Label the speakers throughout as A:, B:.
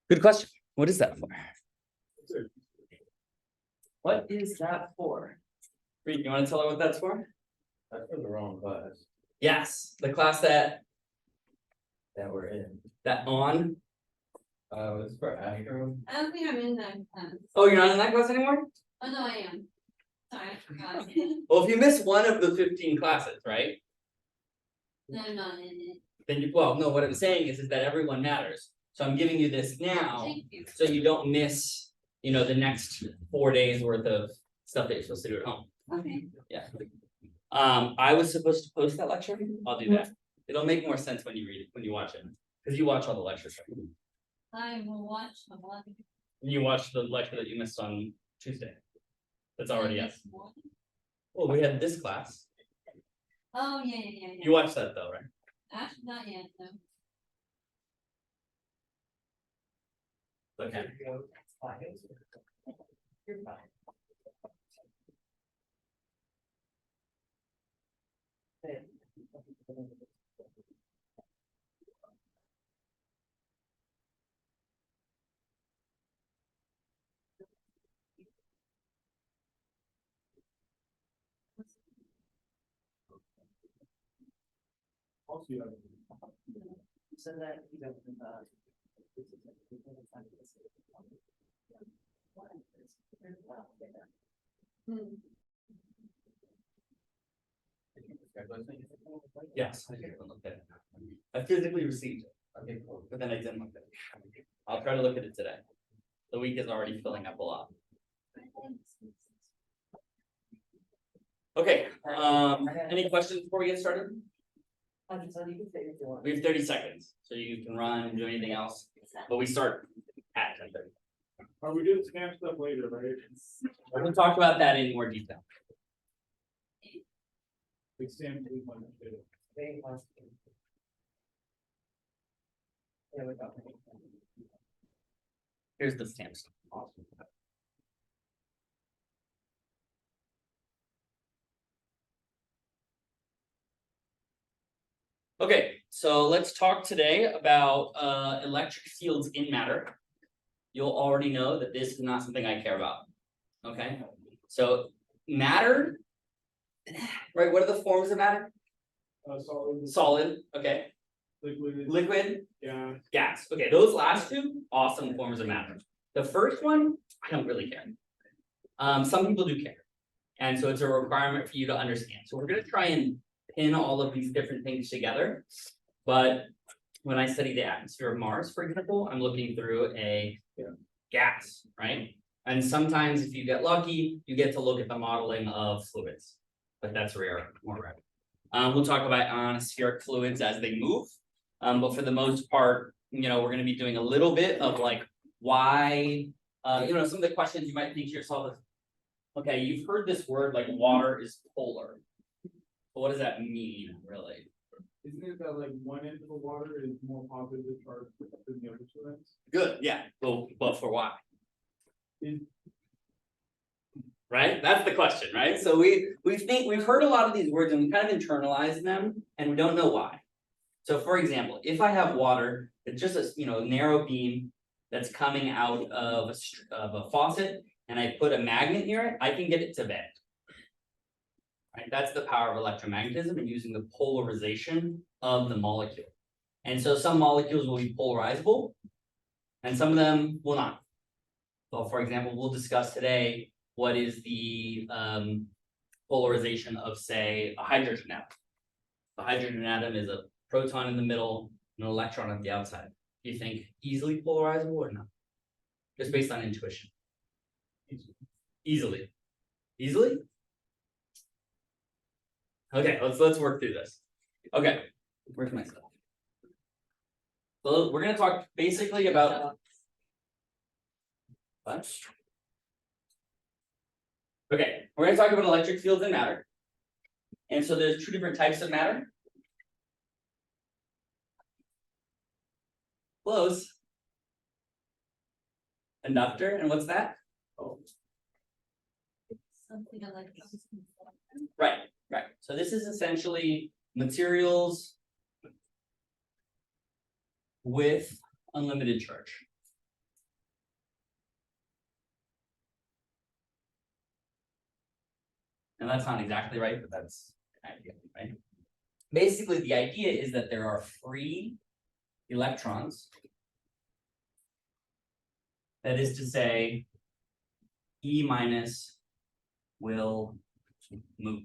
A: Good question. What is that for? What is that for? Reed, you want to tell her what that's for?
B: That's for the wrong class
A: Yes, the class that
B: we're in.
A: on.
B: It's for Astro.
C: I don't think I'm in that class.
A: Oh, you're not in that class anymore?
C: Oh, no, I am. Sorry, I forgot.
A: Well, if you miss one of the 15 classes, right?
C: No, I'm not in it.
A: Then you, well, no, what I'm saying is that everyone matters. So I'm giving you this now,
C: Thank you.
A: so you don't miss, the next 4 days worth of stuff that you're supposed to do at home.
C: Okay.
A: Yeah. I was supposed to post that lecture. I'll do that. It'll make more sense when you read it, when you watch it, because you watch all the lectures. Right?
C: I will watch the one.
A: You watched the lecture that you missed on Tuesday. That's already yes.
C: One.
A: Well, we had this class.
C: Oh, yeah.
A: You watched that though, right?
C: Actually, not yet, no.
A: Okay.
B: You're fine. So that you don't
C: Hmm.
A: Yes. I looked at it. I physically received it. Okay, cool. But then I didn't look at it. I'll try to look at it today. The week is already filling up a lot. Okay, any questions before we get started? We have 30 seconds, so you can run and do anything else, but we start at 10:30.
D: Are we doing scam stuff later, right?
A: We'll talk about that in more detail.
D: Like Sam, we want to do it.
A: Here's the stamps.
D: Awesome.
A: Okay, so let's talk today about electric fields in matter. You'll already know that this is not something I care about. Okay, so matter, right? What are the forms of matter?
D: Solid,
A: Solid, okay.
D: liquid,
A: Liquid,
D: yeah.
A: gas. Okay, those last two, awesome forms of matter. The first one, I don't really care. Some people do care. And so it's a requirement for you to understand. So we're gonna try and pin all of these different things together. But when I study the atmosphere of Mars, for example, I'm looking through a gas, right? And sometimes if you get lucky, you get to look at the modeling of fluids, but that's rare, more rare. We'll talk about ionospheric fluids as they move. But for the most part, we're gonna be doing a little bit of like why, some of the questions you might think to yourself is, okay, you've heard this word like water is polar. But what does that mean, really?
D: Isn't it that like one end of the water is more positively charged than the other two ends?
A: Good, yeah, but for why?
D: Is-
A: Right, that's the question, right? So we've heard a lot of these words and we kind of internalize them and we don't know why. So for example, if I have water, it's just a narrow beam that's coming out of a faucet and I put a magnet near it, I can get it to bend. Right, that's the power of electromagnetism and using the polarization of the molecule. And so some molecules will be polarizable and some of them will not. So for example, we'll discuss today what is the polarization of, say, a hydrogen atom. The hydrogen atom is a proton in the middle, and an electron on the outside. Do you think easily polarizable or not? Just based on intuition. Easily. Easily? Okay, let's work through this. Okay, where's my stuff? So we're gonna talk basically about what? Okay, we're gonna talk about electric fields and matter. And so there's two different types of matter. Close. Conductor, and what's that? Oh.
C: Something I like.
A: Right. So this is essentially materials with unlimited charge. And that's not exactly right, but that's an idea, right? Basically, the idea is that there are free electrons. That is to say, E minus will move.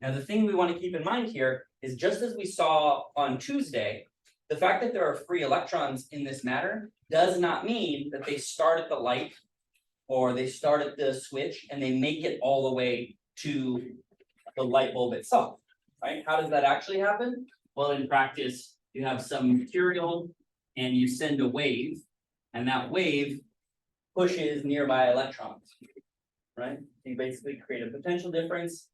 A: Now, the thing we want to keep in mind here is just as we saw on Tuesday, the fact that there are free electrons in this matter does not mean that they start at the light or they start at the switch and they make it all the way to the light bulb itself, right? How does that actually happen? Well, in practice, you have some material and you send a wave, and that wave pushes nearby electrons, right? You basically create a potential difference.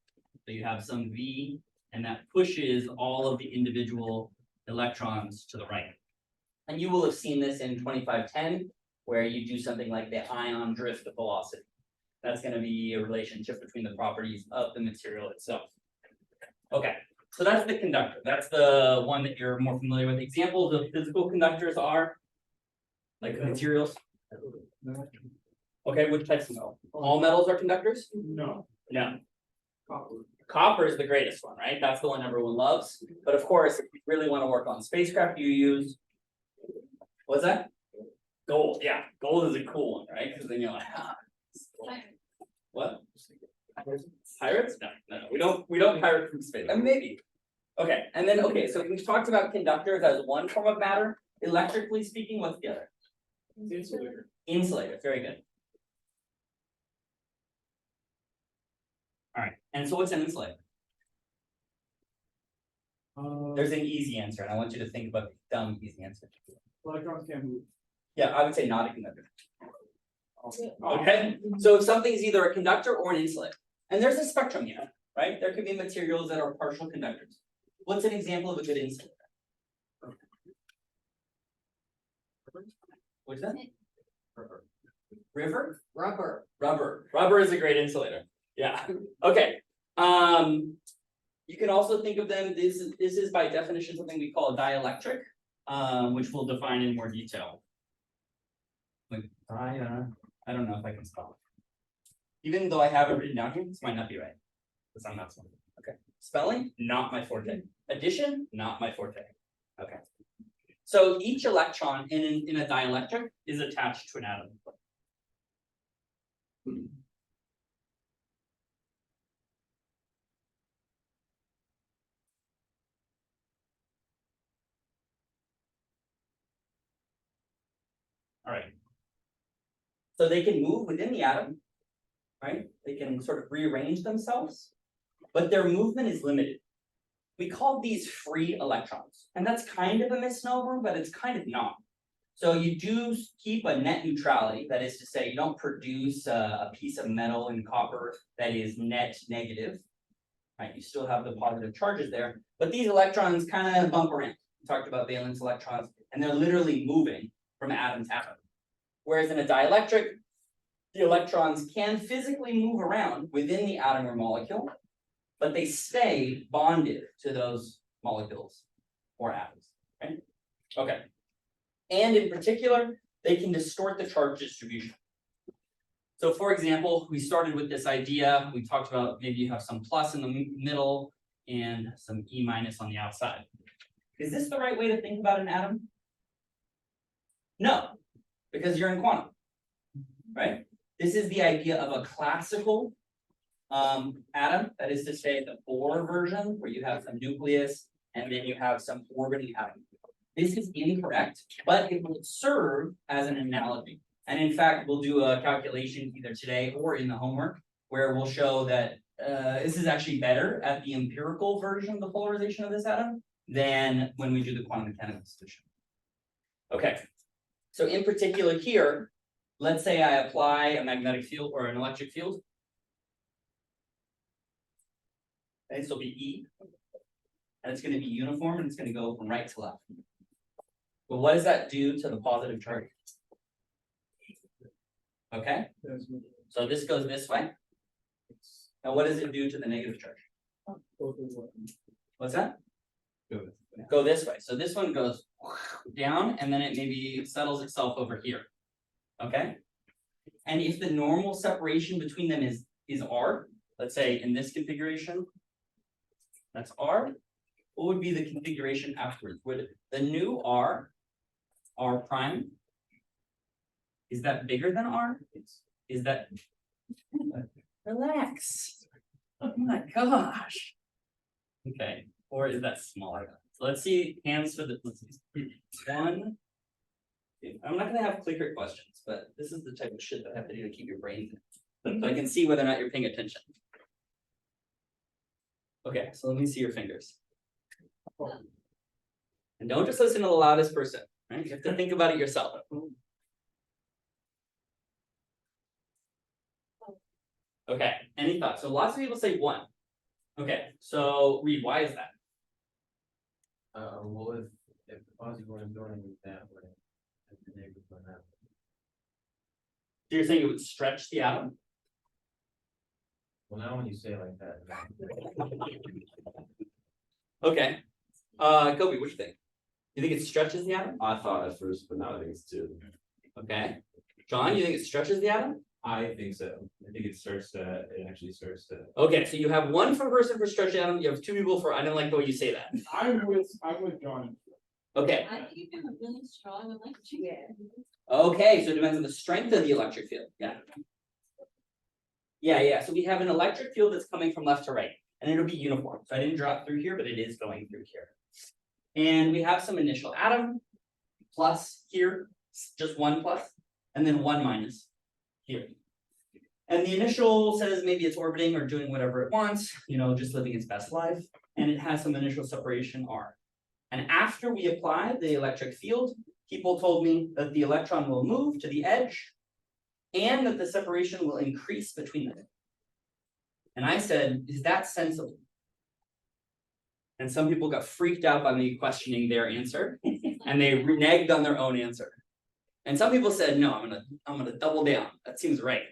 A: So you have some V, and that pushes all of the individual electrons to the right. And you will have seen this in 2510, where you do something like the ion drift velocity. That's going to be a relationship between the properties of the material itself. Okay, so that's the conductor. That's the one that you're more familiar with. Examples of physical conductors are like materials. Okay, which types of metal? All metals are conductors?
B: No.
A: No.
B: Copper.
A: Copper is the greatest one, right? That's the one everyone loves. But of course, if you really want to work on spacecraft, you use, what's that? Gold. Yeah, gold is a cool one, right? Because then you're like, what? Pirates? No. We don't pirate from space. Maybe. Okay, and then so we've talked about conductors as one form of matter. Electrically speaking, what's the other?
B: Insulator.
A: Insulator. Very good. All right, and so what's an insulator? There's an easy answer, and I want you to think about the dumb easy answer.
B: Electrons can't move.
A: Yeah, I would say not a conductor. Okay, so if something's either a conductor or an insulator, and there's a spectrum here, right? There could be materials that are partial conductors. What's an example of a good insulator? What's that? River? Rubber is a great insulator. Yeah. Okay. You can also think of them. This is by definition something we call a dielectric, which we'll define in more detail. Like I don't know if I can spell it. Even though I have it written down here, this might not be right. Because I'm not spelling. Okay. Spelling, not my forte. Addition, not my forte. Okay. So each electron in a dielectric is attached to an atom. All right. So they can move within the atom, right? They can sort of rearrange themselves, but their movement is limited. We call these free electrons, and that's kind of a misnomer, but it's kind of not. So you do keep a net neutrality, that is to say, you don't produce a piece of metal in copper that is net negative, right? You still have the positive charges there, but these electrons kind of bump around. We talked about valence electrons, and they're literally moving from atom to atom. Whereas in a dielectric, the electrons can physically move around within the atom or molecule, but they stay bonded to those molecules or atoms, right? Okay. And in particular, they can distort the charge distribution. So for example, we started with this idea, we talked about maybe you have some plus in the middle and some E minus on the outside. Is this the right way to think about an atom? No, because you're in quantum, right? This is the idea of a classical atom, that is to say the Bohr version, where you have some nucleus and then you have some orbiting atom. This is incorrect, but it will serve as an analogy. And in fact, we'll do a calculation either today or in the homework, where we'll show that this is actually better at the empirical version of the polarization of this atom than when we do the quantum mechanical solution. Okay, so in particular here, let's say I apply a magnetic field or an electric field. Okay, so it'll be E, and it's going to be uniform, and it's going to go from right to left. But what does that do to the positive charge? Okay, so this goes this way. Now what does it do to the negative charge? What's that? Go this way. So this one goes down, and then it maybe settles itself over here. Okay, and if the normal separation between them is R, let's say in this configuration, that's R. What would be the configuration afterwards? Would the new R prime, is that bigger than R? Is that, relax. Oh my gosh. Okay, or is that smaller? So let's see hands for the, let's see. One. I'm not gonna have clicker questions, but this is the type of shit that I have to do to keep your brain in. So I can see whether or not you're paying attention. Okay, so let me see your fingers. And don't just listen to the loudest person, right? You have to think about it yourself. Okay, any thoughts? So lots of people say 1. Okay, so Reed, why is that?
E: Well, if the positive one is going that way, and the negative one that way.
A: So you're saying it would stretch the atom?
E: Well, now when you say it like that.
A: Okay. Kobe, what do you think? You think it stretches the atom?
F: I thought at first, but now I think it's 2.
A: Okay. John, you think it stretches the atom?
F: I think so. I think it actually starts to.
A: Okay, so you have 1 person for stretch the atom, you have 2 people for, I didn't like the way you say that.
D: I'm with John.
A: Okay,
C: I think you have a really strong electric. Yeah.
A: okay, so it depends on the strength of the electric field, yeah. Yeah, so we have an electric field that's coming from left to right, and it'll be uniform, so I didn't draw it through here, but it is going through here. And we have some initial atom, plus here, just 1 plus, and then 1 minus here. And the initial says maybe it's orbiting or doing whatever it wants, just living its best life, and it has some initial separation R. And after we apply the electric field, people told me that the electron will move to the edge and that the separation will increase between them. And I said, is that sensible? And some people got freaked out by me questioning their answer, and they reneged on their own answer. And some people said, no, I'm gonna double down. That seems right.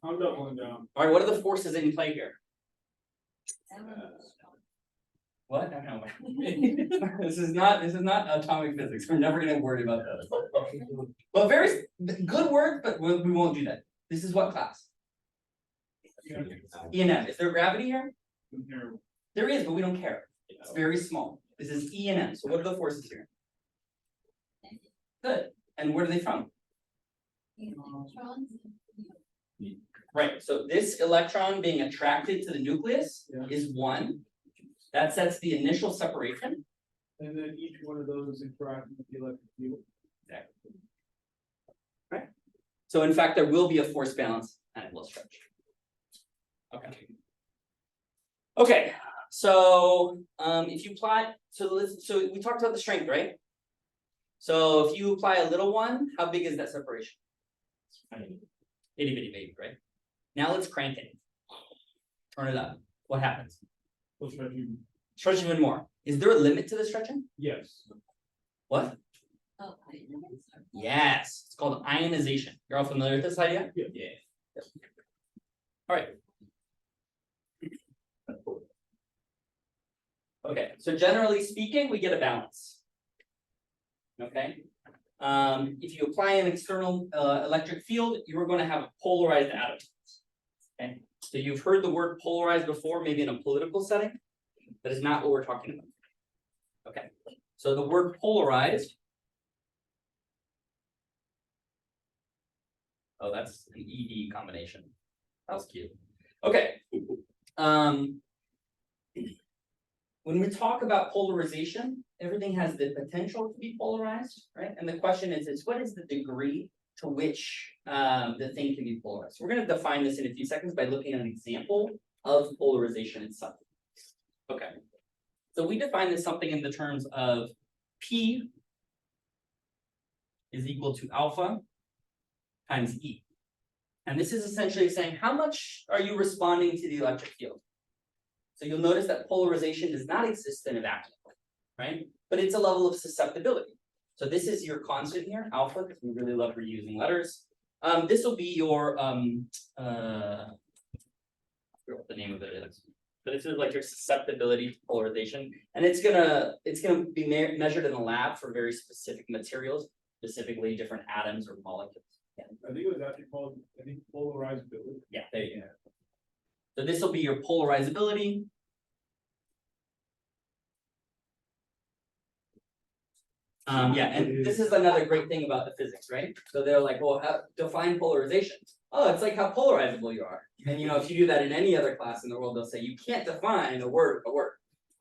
D: I'm doubling down.
A: All right, what are the forces in play here? What? I don't know. This is not atomic physics. We're never gonna worry about that. But very good word, but we won't do that. This is what class? E&M. Is there gravity here? There is, but we don't care. It's very small. This is E&M. So what are the forces here? Good. And where are they from? Right. So this electron being attracted to the nucleus is 1. That sets the initial separation.
D: And then each one of those interact with the electric field.
A: Exactly. Right. So in fact, there will be a force balance and it will stretch. Okay. Okay. So if you apply, so we talked about the strength, right? So if you apply a little one, how big is that separation? Itty bitty baby, right? Now let's crank it. Turn it up. What happens?
D: We'll stretch even.
A: Stretch even more. Is there a limit to the stretching?
D: Yes.
A: What?
C: Oh,
A: Yes. It's called ionization. You're all familiar with this idea?
D: Yeah.
A: Yeah. All right. Okay, so generally speaking, we get a balance. Okay. If you apply an external electric field, you are going to have a polarized atom. Okay. So you've heard the word polarized before, maybe in a political setting. That is not what we're talking about. Okay. So the word polarized. Oh, that's an ED combination. That was cute. Okay. When we talk about polarization, everything has the potential to be polarized, right? And the question is what is the degree to which the thing can be polarized? So we're going to define this in a few seconds by looking at an example of polarization itself. Okay. So we define this something in the terms of P is equal to alpha times E. And this is essentially saying how much are you responding to the electric field? So you'll notice that polarization does not exist in a vacuum, right? But it's a level of susceptibility. So this is your constant here, alpha, because we really love reusing letters. This will be your I forget what the name of it is. But it's sort of like your susceptibility to polarization. And it's gonna be measured in the lab for very specific materials, specifically different atoms or molecules.
D: I think it was actually called, I think, polarizability.
A: Yeah, there you go. So this will be your polarizability. Yeah, and this is another great thing about the physics, right? So they're like, well, how, define polarization. Oh, it's like how polarizable you are. And if you do that in any other class in the world, they'll say you can't define a word.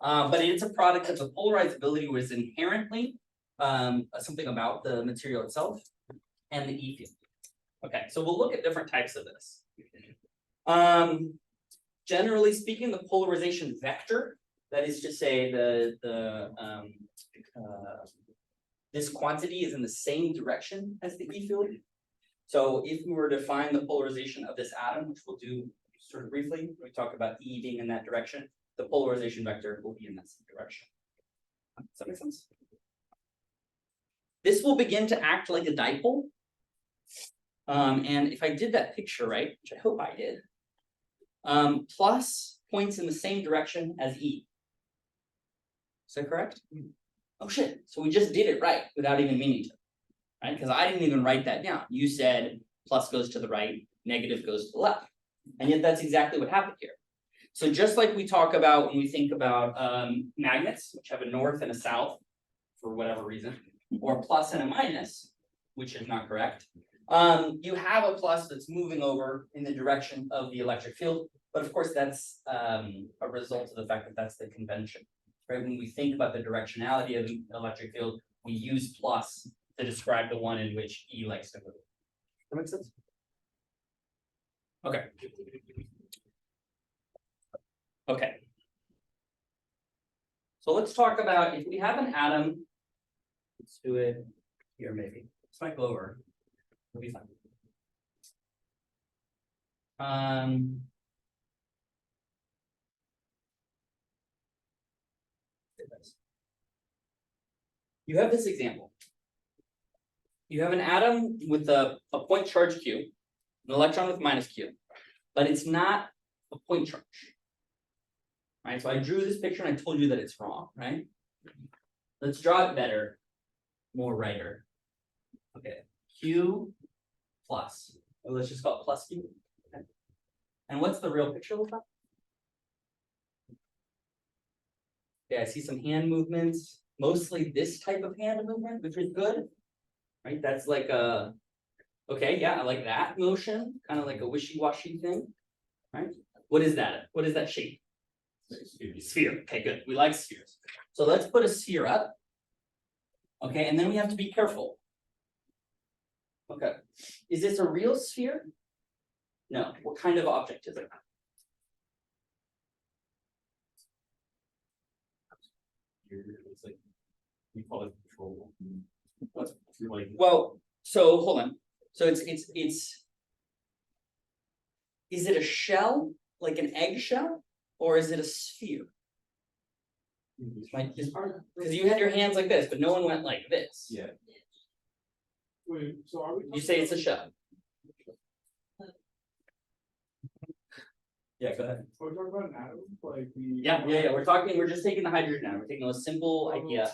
A: But it's a product of the polarizability was inherently something about the material itself and the E field. Okay, so we'll look at different types of this. Generally speaking, the polarization vector, that is to say this quantity is in the same direction as the E field. So if we were to find the polarization of this atom, which we'll do sort of briefly, we talk about E being in that direction, the polarization vector will be in that same direction. Does that make sense? This will begin to act like a dipole. And if I did that picture right, which I hope I did, plus points in the same direction as E. Is that correct? Oh shit, so we just did it right without even meaning to, right? Because I didn't even write that down. You said plus goes to the right, negative goes to the left. And yet that's exactly what happened here. So just like we talk about when we think about magnets, which have a north and a south, for whatever reason, or plus and a minus, which is not correct. You have a plus that's moving over in the direction of the electric field, but of course that's a result of the fact that that's the convention, right? When we think about the directionality of the electric field, we use plus to describe the one in which E likes to move. That makes sense? Okay. Okay. So let's talk about if we have an atom. Let's do it here, maybe. This might go over. It'll be fine. You have this example. You have an atom with a point charge Q, an electron with minus Q, but it's not a point charge. Right? So I drew this picture and I told you that it's wrong, right? Let's draw it better, more righter. Okay, Q plus. Or let's just call it plus Q. Okay. And what's the real picture look like? Yeah, I see some hand movements, mostly this type of hand movement, which is good. Right? That's like a, okay, yeah, I like that motion, kind of like a wishy-washy thing. Right? What is that? What is that shape? Sphere. Okay, good. We like spheres. So let's put a sphere up. Okay, and then we have to be careful. Okay. Is this a real sphere? No. What kind of object is it?
F: It's like we call it control.
A: What's
F: Like
A: well, so hold on. So it's is it a shell, like an eggshell, or is it a sphere? Like, because you had your hands like this, but no one went like this.
F: yeah.
D: Wait, so are we?
A: You say it's a shell. Yeah, go ahead.
D: Are we talking about an atom? Like the.
A: Yeah. We're just taking the hydrogen now. We're taking a simple idea.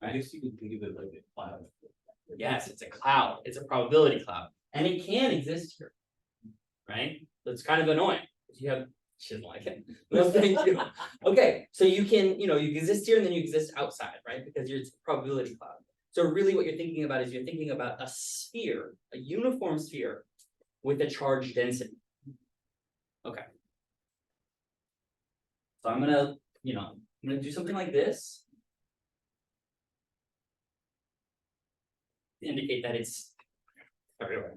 F: I guess you could think of it like a cloud.
A: Yes, it's a cloud. It's a probability cloud. And it can exist here. Right? That's kind of annoying. You have, she doesn't like it. No, thank you. Okay, so you can, you exist here and then you exist outside, right? Because it's a probability cloud. So really what you're thinking about is you're thinking about a sphere, a uniform sphere with a charge density. Okay. So I'm gonna do something like this. Indicate that it's everywhere.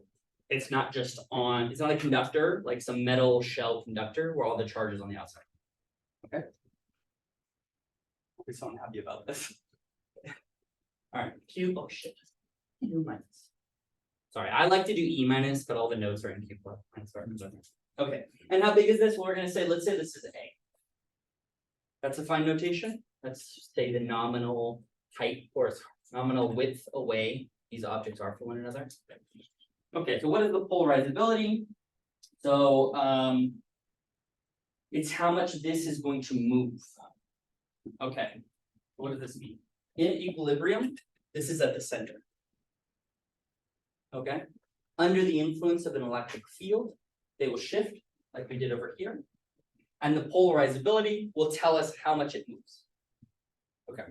A: It's not just on, it's not a conductor, like some metal shell conductor where all the charge is on the outside. Okay. We're so unhappy about this. All right, Q, oh shit. Q minus. Sorry, I like to do E minus, but all the notes are in Q plus. Okay, and how big is this? Well, we're gonna say, let's say this is A. That's a fine notation. Let's say the nominal height or nominal width away these objects are from one another. Okay, so what is the polarizability? So it's how much this is going to move. Okay, what does this mean? In equilibrium, this is at the center. Okay, under the influence of an electric field, they will shift like we did over here. And the polarizability will tell us how much it moves. Okay.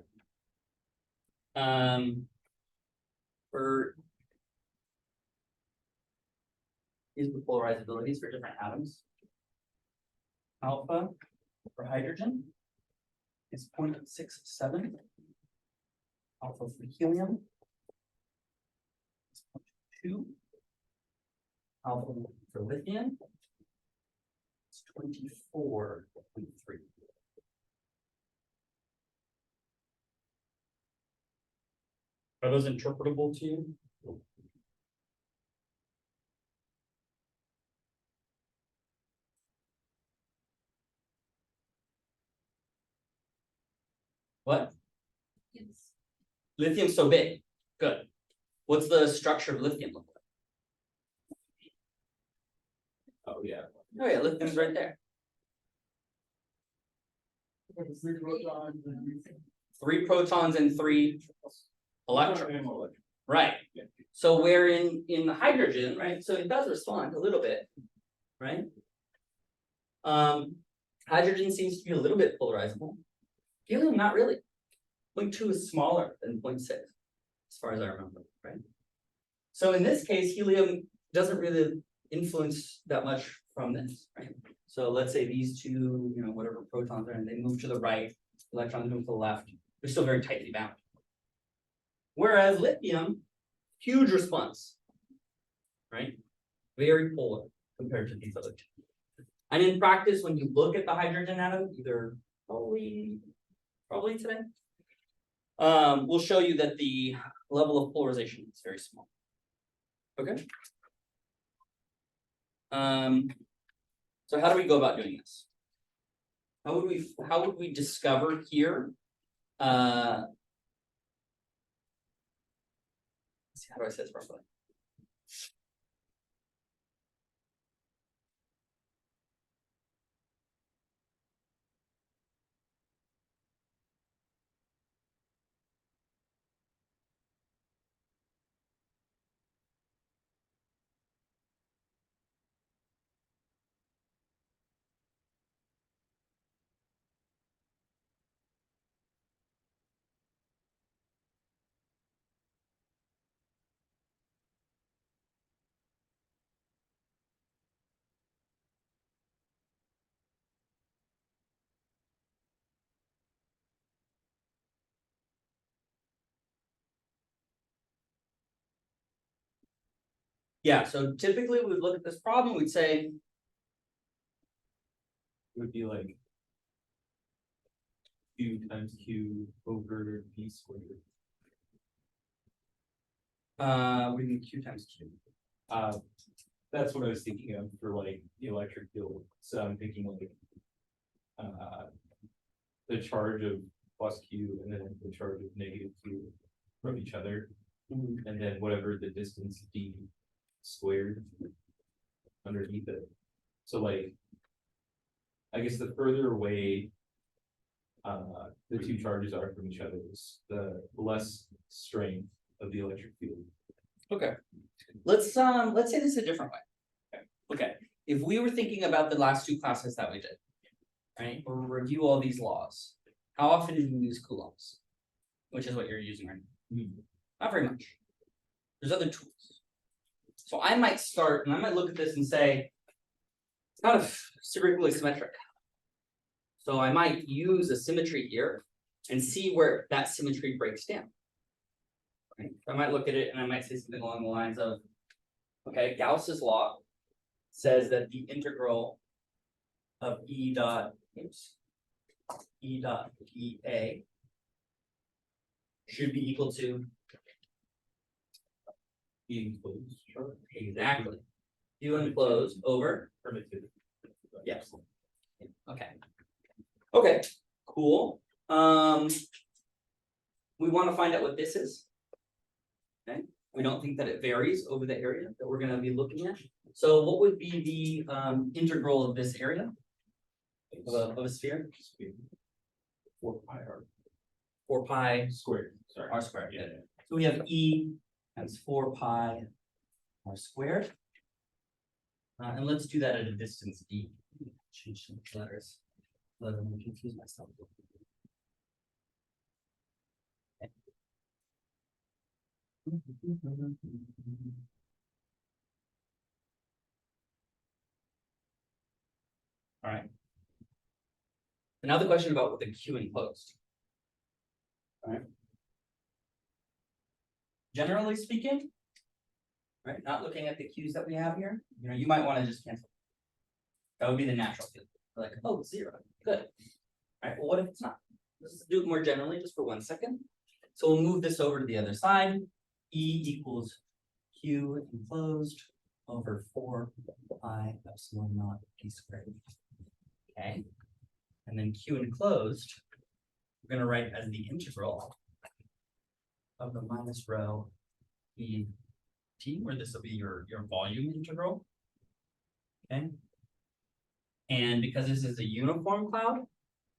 A: For these are the polarizabilities for different atoms. Alpha for hydrogen is 0.67. Alpha for helium is 0.2. Alpha for lithium is 24.3. Are those interpretable to you? What?
C: Yes.
A: Lithium's so big. Good. What's the structure of lithium look like?
F: Oh, yeah.
A: Oh yeah, lithium's right there.
D: Three protons and
A: 3 protons and 3 electrons.
D: electrons.
A: Right.
D: Yeah.
A: So we're in the hydrogen, right? So it does respond a little bit, right? Hydrogen seems to be a little bit polarizable. Helium, not really. 0.2 is smaller than 0.6, as far as I remember, right? So in this case, helium doesn't really influence that much from this, right? So let's say these two, whatever protons are, and they move to the right, electrons move to the left. They're still very tightly bound. Whereas lithium, huge response, right? Very polar compared to these other two. And in practice, when you look at the hydrogen atom, either probably today, we'll show you that the level of polarization is very small. Okay. So how do we go about doing this? How would we discover here? Let's see, how do I say this properly? Yeah, so typically we would look at this problem, we'd say,
F: It would be like Q times Q over P squared.
A: what do you mean Q times Q?
F: That's what I was thinking of for like the electric field. So I'm thinking like the charge of plus Q and then the charge of negative Q from each other. And then whatever the distance D squared underneath it. So like, I guess the further away the two charges are from each other, the less strength of the electric field.
A: Okay. Let's say this a different way. Okay. If we were thinking about the last 2 classes that we did, right? We'll review all these laws. How often do we use coulombs? Which is what you're using right now. Not very much. There's other tools. So I might start and I might look at this and say, it's kind of cerebrally symmetric. So I might use a symmetry here and see where that symmetry breaks down. Right? I might look at it and I might say something along the lines of, okay, Gauss's law says that the integral of E dot EA should be equal to
F: E enclosed.
A: exactly U enclosed over
F: Permitted.
A: yes. Okay. Okay, cool. We want to find out what this is. Okay, we don't think that it varies over the area that we're going to be looking at. So what would be the integral of this area of a sphere?
F: 4 pi r
A: 4 pi
F: squared. Sorry.
A: r squared. Yeah. So we have E times 4 pi R squared. And let's do that at a distance d. Change some letters. Let me confuse myself. All right. And now the question about the Q enclosed. All right. Generally speaking, right, not looking at the Q's that we have here, you might want to just cancel. That would be the natural field. Like, oh, 0, good. All right, well, what if it's not? Let's do it more generally, just for 1 second. So we'll move this over to the other side. E equals Q enclosed over 4 pi epsilon naught p squared. Okay, and then Q enclosed, we're gonna write as the integral of the minus rho e t, where this will be your volume integral. Okay. And because this is a uniform cloud,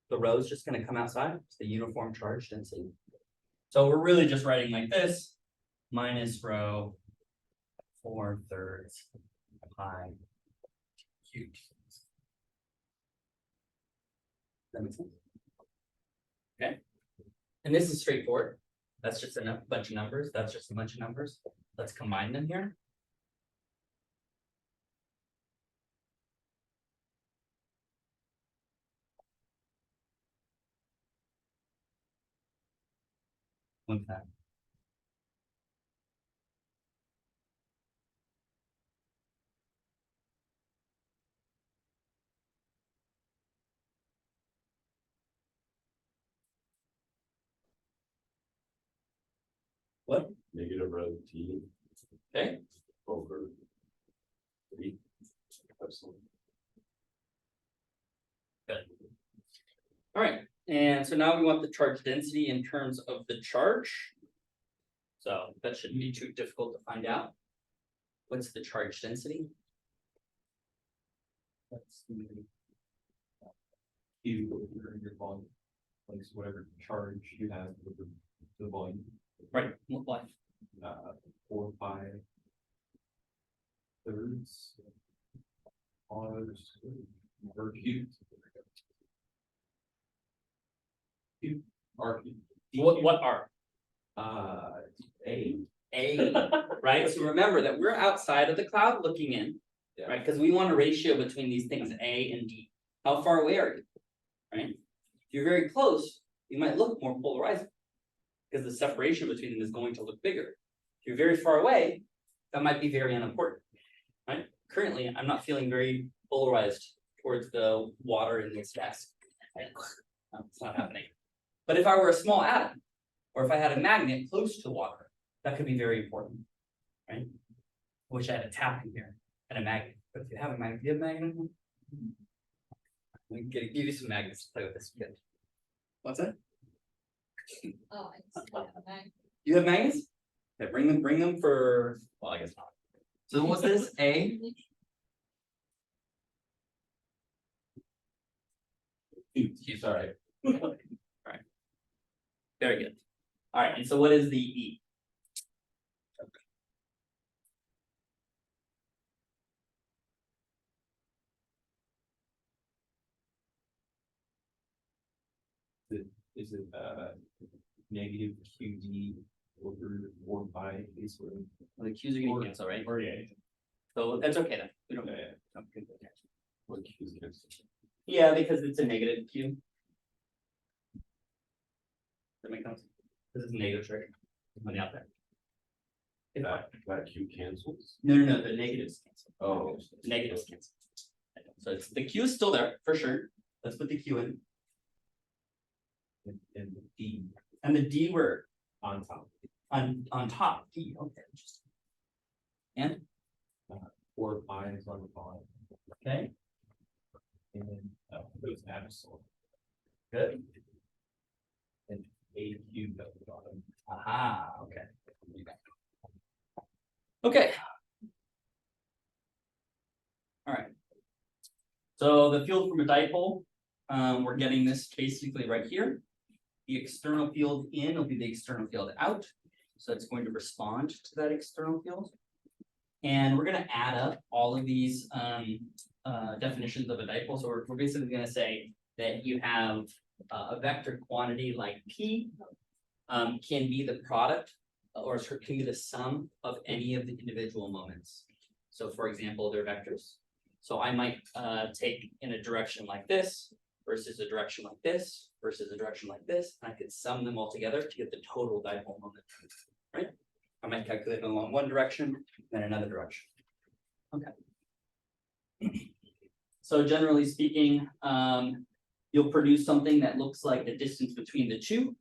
A: the rho is just going to come outside. It's the uniform charge density. So we're really just writing like this, minus rho 4/3 pi cubed. That makes sense? Okay. And this is straightforward. That's just a bunch of numbers. That's just a bunch of numbers. Let's combine them here. One time. What?
G: Negative rho t
A: Okay.
G: over 3 epsilon.
A: Good. All right. And so now we want the charge density in terms of the charge. So that shouldn't be too difficult to find out. What's the charge density?
F: That's the Q over your volume, like whatever charge you have over the volume.
A: Right. What?
F: 4 pi thirds r per cubed. R cubed.
A: What are?
F: A.
A: A, right? So remember that we're outside of the cloud looking in,
F: Yeah.
A: right? Because we want a ratio between these things, A and D. How far away are you? Right? If you're very close, you might look more polarized because the separation between them is going to look bigger. If you're very far away, that might be very unimportant, right? Currently, I'm not feeling very polarized towards the water in this desk. No, it's not happening. But if I were a small atom, or if I had a magnet close to water, that could be very important, right? I wish I had a tap in here and a magnet. But if you have a magnet, do you have a magnet? We can give you some magnets to play with this kid. What's that?
C: Oh, I just got a mag.
A: You have magnets? Okay, bring them for, well, I guess not. So what's this? A?
F: Sorry.
A: Alright. Very good. Alright, and so what is the E?
F: Is it negative QD over 4 pi a squared?
A: Well, the Q's are gonna cancel, right?
F: Or yeah.
A: So that's okay then. We don't.
F: Yeah.
A: don't do that.
G: What Q is cancelled?
A: Yeah, because it's a negative Q. Does that make sense? This is a negative trigger. Money out there. It's fine.
G: That Q cancels?
A: No, the negatives cancel.
G: Oh.
A: The negatives cancel. So it's the Q is still there for sure. Let's put the Q in.
F: And the D
A: And the D were
F: on top.
A: on top. D, okay. Interesting. And
F: 4 pi is on the bottom.
A: okay,
F: And then those absolute.
A: good.
F: And a cubed at the bottom.
A: Aha, okay. Okay. All right. So the field from a dipole, we're getting this basically right here. The external field in will be the external field out. So it's going to respond to that external field. And we're gonna add up all of these definitions of a dipole. So we're basically gonna say that you have a vector quantity like P can be the product or can be the sum of any of the individual moments. So for example, they're vectors. So I might take in a direction like this versus a direction like this versus a direction like this, and I could sum them all together to get the total dipole moment, right? I might calculate it along one direction, then another direction. Okay. So generally speaking, you'll produce something that looks like the distance between the two,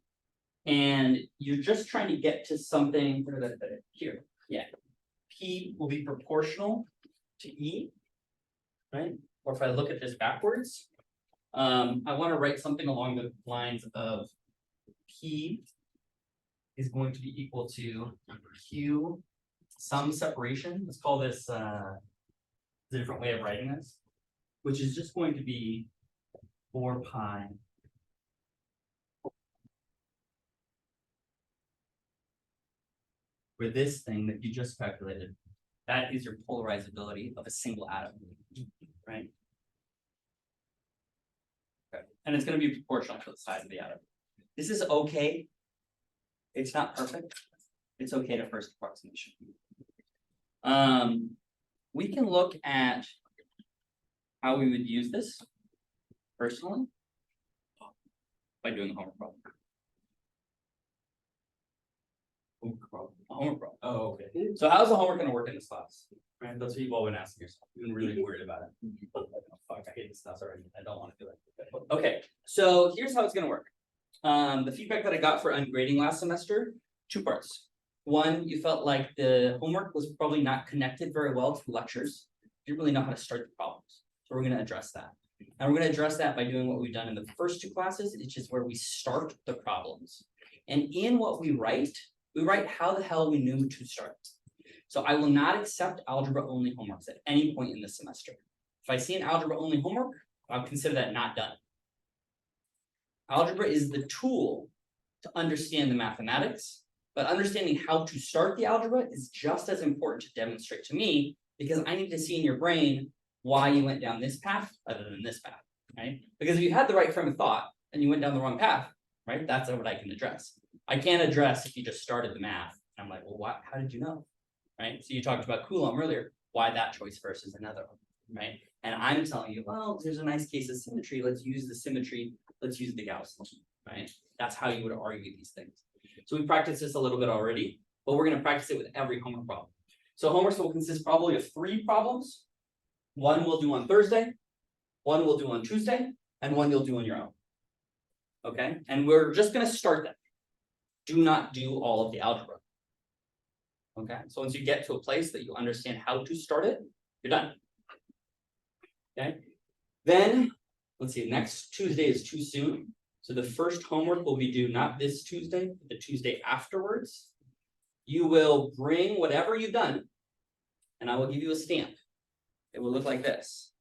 A: and you're just trying to get to something, where did I put it? Here, yeah. P will be proportional to E, right? Or if I look at this backwards, I want to write something along the lines of P is going to be equal to Q some separation. Let's call this a different way of writing this, which is just going to be 4 pi for this thing that you just calculated. That is your polarizability of a single atom, right? Okay. And it's going to be proportional to the size of the atom. This is okay. It's not perfect. It's okay to first approximation. We can look at how we would use this personally by doing the homework problem. Homework problem. Oh, okay. So how's the homework going to work in this class? Right, that's what you've all been asking yourself. You've been really worried about it. Oh, fuck, I hate this class already. I don't want to do it. Okay, so here's how it's going to work. The feedback that I got for ungrading last semester, 2 parts. One, you felt like the homework was probably not connected very well to the lectures. You didn't really know how to start the problems. So we're going to address that. And we're going to address that by doing what we've done in the first 2 classes, which is where we start the problems. And in what we write how the hell we knew to start. So I will not accept algebra only homeworks at any point in this semester. If I see an algebra only homework, I'll consider that not done. Algebra is the tool to understand the mathematics, but understanding how to start the algebra is just as important to demonstrate to me, because I need to see in your brain why you went down this path other than this path, right? Because if you had the right frame of thought and you went down the wrong path, right, that's what I can address. I can't address if you just started the math. I'm like, well, how did you know? Right? So you talked about Coulomb earlier, why that choice versus another one, right? And I'm telling you, well, there's a nice case of symmetry. Let's use the symmetry. Let's use the Gaussian, right? That's how you would argue these things. So we practiced this a little bit already, but we're going to practice it with every homework problem. So homework will consist probably of 3 problems. One we'll do on Thursday, one we'll do on Tuesday, and one you'll do on your own. Okay? And we're just going to start them. Do not do all of the algebra. Okay, so once you get to a place that you understand how to start it, you're done. Okay, then let's see, next Tuesday is too soon. So the first homework will be due not this Tuesday, but the Tuesday afterwards. You will bring whatever you've done, and I will give you a stamp. It will look like this.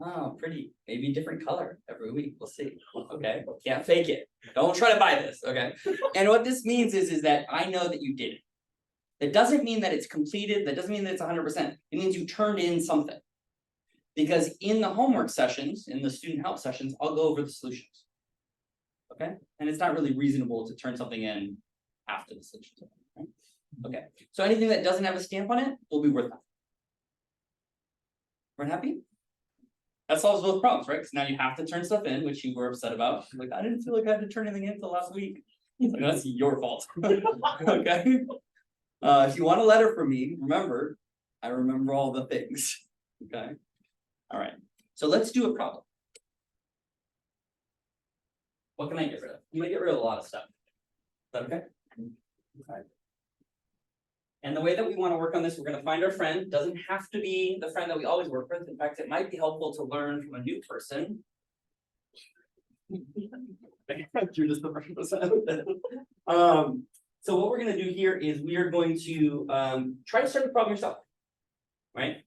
A: Oh, pretty. Maybe a different color every week. We'll see. Okay, can't fake it. Don't try to buy this. Okay, and what this means is that I know that you did it. It doesn't mean that it's completed. That doesn't mean that it's 100%. It means you turned in something. Because in the homework sessions, in the student help sessions, I'll go over the solutions. Okay? And it's not really reasonable to turn something in after the solutions. Right? Okay. So anything that doesn't have a stamp on it will be worth nothing. We're happy? That solves both problems, right? Because now you have to turn stuff in, which you were upset about. Like, I didn't feel like I had to turn anything in until last week. Like, that's your fault. Okay. If you want a letter from me, remember, I remember all the things. Okay. All right. So let's do a problem. What can I get rid of? I'm gonna get rid of a lot of stuff. Is that okay? Okay. And the way that we want to work on this, we're going to find our friend. Doesn't have to be the friend that we always work with. In fact, it might be helpful to learn from a new person. You're just the first person. So what we're going to do here is we are going to try to start the problem yourself, right?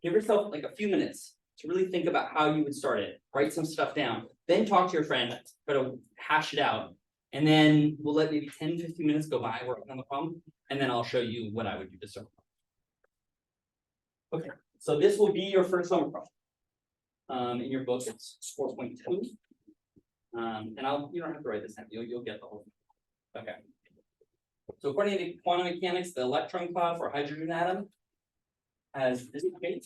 A: Give yourself like a few minutes to really think about how you would start it. Write some stuff down, then talk to your friend, try to hash it out. And then we'll let maybe 10, 15 minutes go by working on the problem. And then I'll show you what I would do to start. So this will be your first homework problem. In your book, it's 4.2. And you don't have to write this down, you'll get the whole thing. Okay. So according to quantum mechanics, the electron cloud for a hydrogen atom has this shape.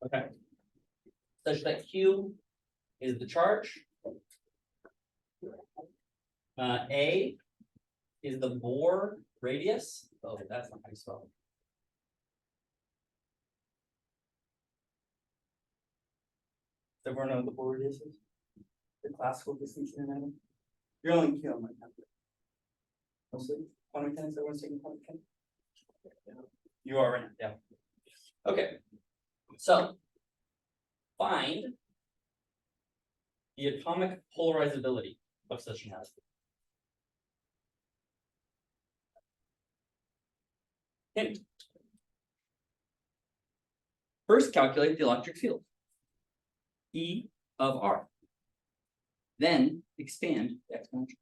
A: Okay. Such that Q is the charge. A is the Bohr radius. Oh, that's not how you spell it. Does everyone know what the Bohr radius is? The classical distance in an atom. You're only Q on my calculator. Mostly quantum mechanics. Everyone's taking quantum mechanics. You are right now. Yeah. Okay. So find the atomic polarizability of such an atom. Hint. First, calculate the electric field, E of R. Then expand the exponential.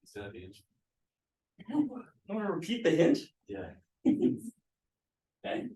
G: Is that the answer?
A: I'm gonna repeat the hint.
G: Yeah.
A: Okay.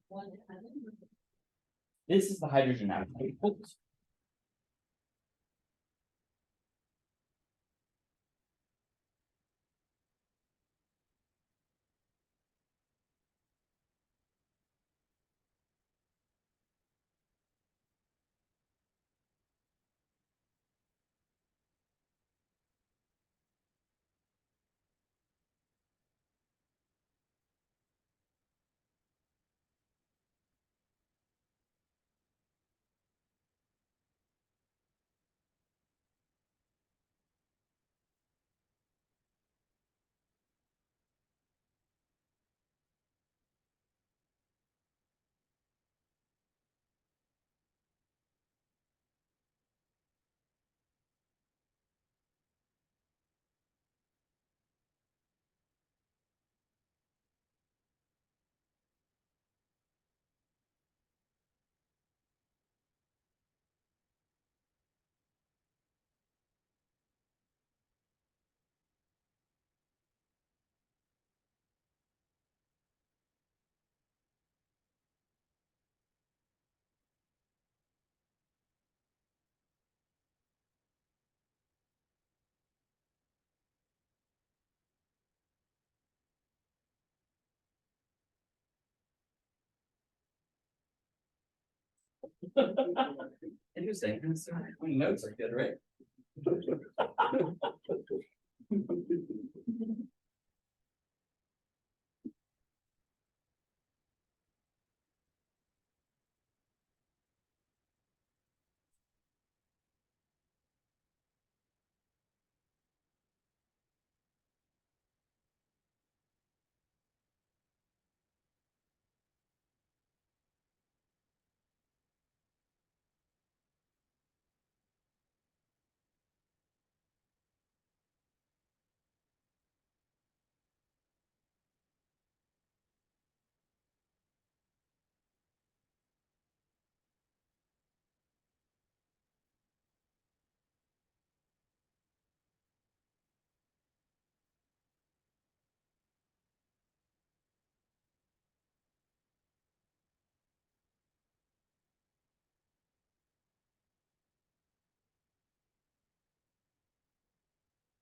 C: One atom.
A: This is the hydrogen atom. Interesting. Notes are good, right?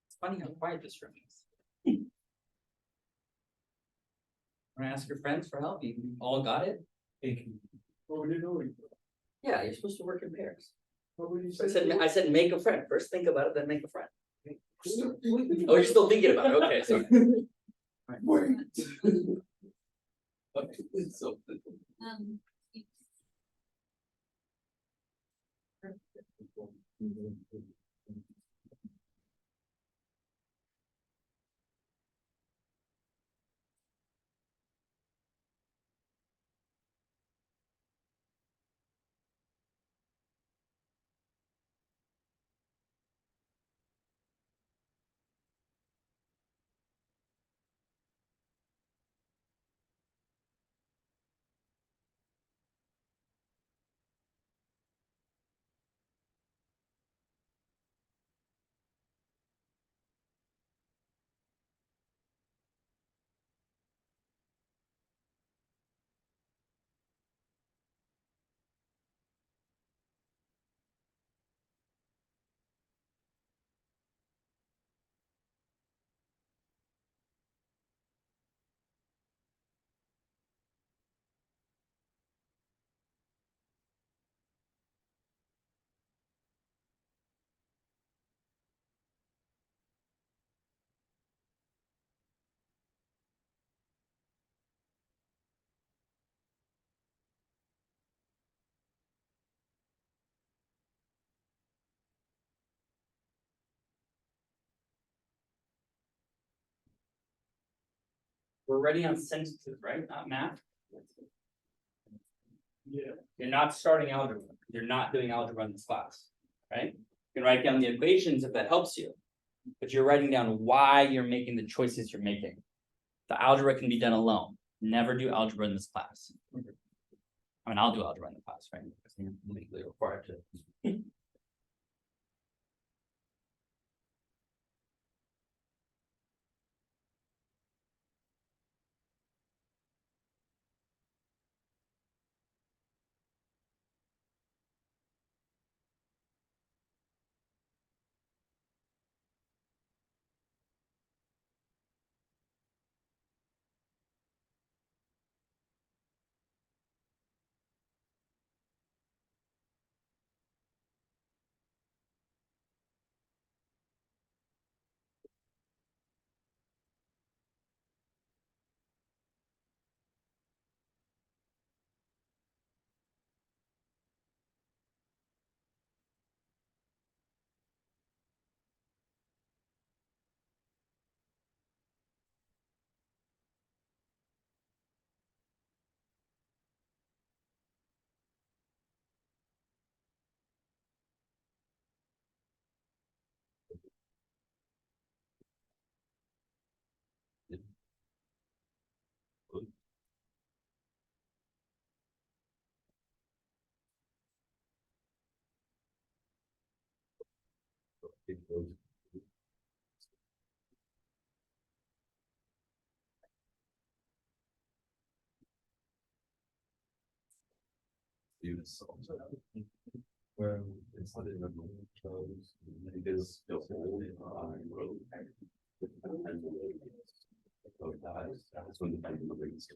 A: It's funny how quiet this room is. Want to ask your friends for help? You all got it?
D: What would you know?
A: Yeah, you're supposed to work in pairs.
D: What would you
A: So
D: say?
A: I said make a friend. First think about it, then make a friend. Oh, you're still thinking about it. Okay, so
B: Wait.
G: So.
C: Um.
A: We're ready on sentences, right? Not math.
B: Yeah.
A: You're not starting algebra. You're not doing algebra in this class, right? You can write down the equations if that helps you. But you're writing down why you're making the choices you're making. The algebra can be done alone. Never do algebra in this class. I mean, I'll do algebra in the class, right? Because you're legally required to.
G: Where it's not in the shows, it is the whole road. That's when the pendulum rings.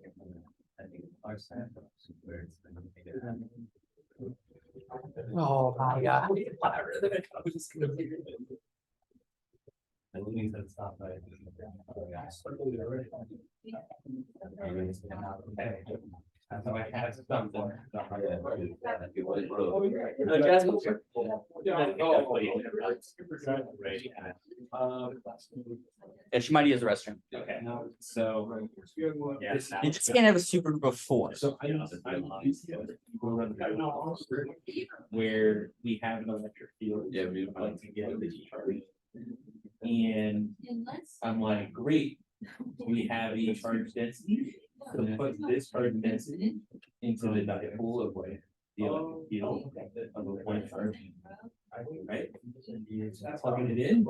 G: I think our sample where it's
A: Oh my god.
G: I believe that's not right. So I had something.
A: No, Jasmine's here. Yeah, she might use the restroom.
G: Okay, so.
A: You just can't have a super group of 4.
G: So where we have an electric field. Yeah, we like to get the charge. And I'm like, great, we have a charge density. So put this charge density into the dipole of like the electric field of a point charge. Right? Plugging it in.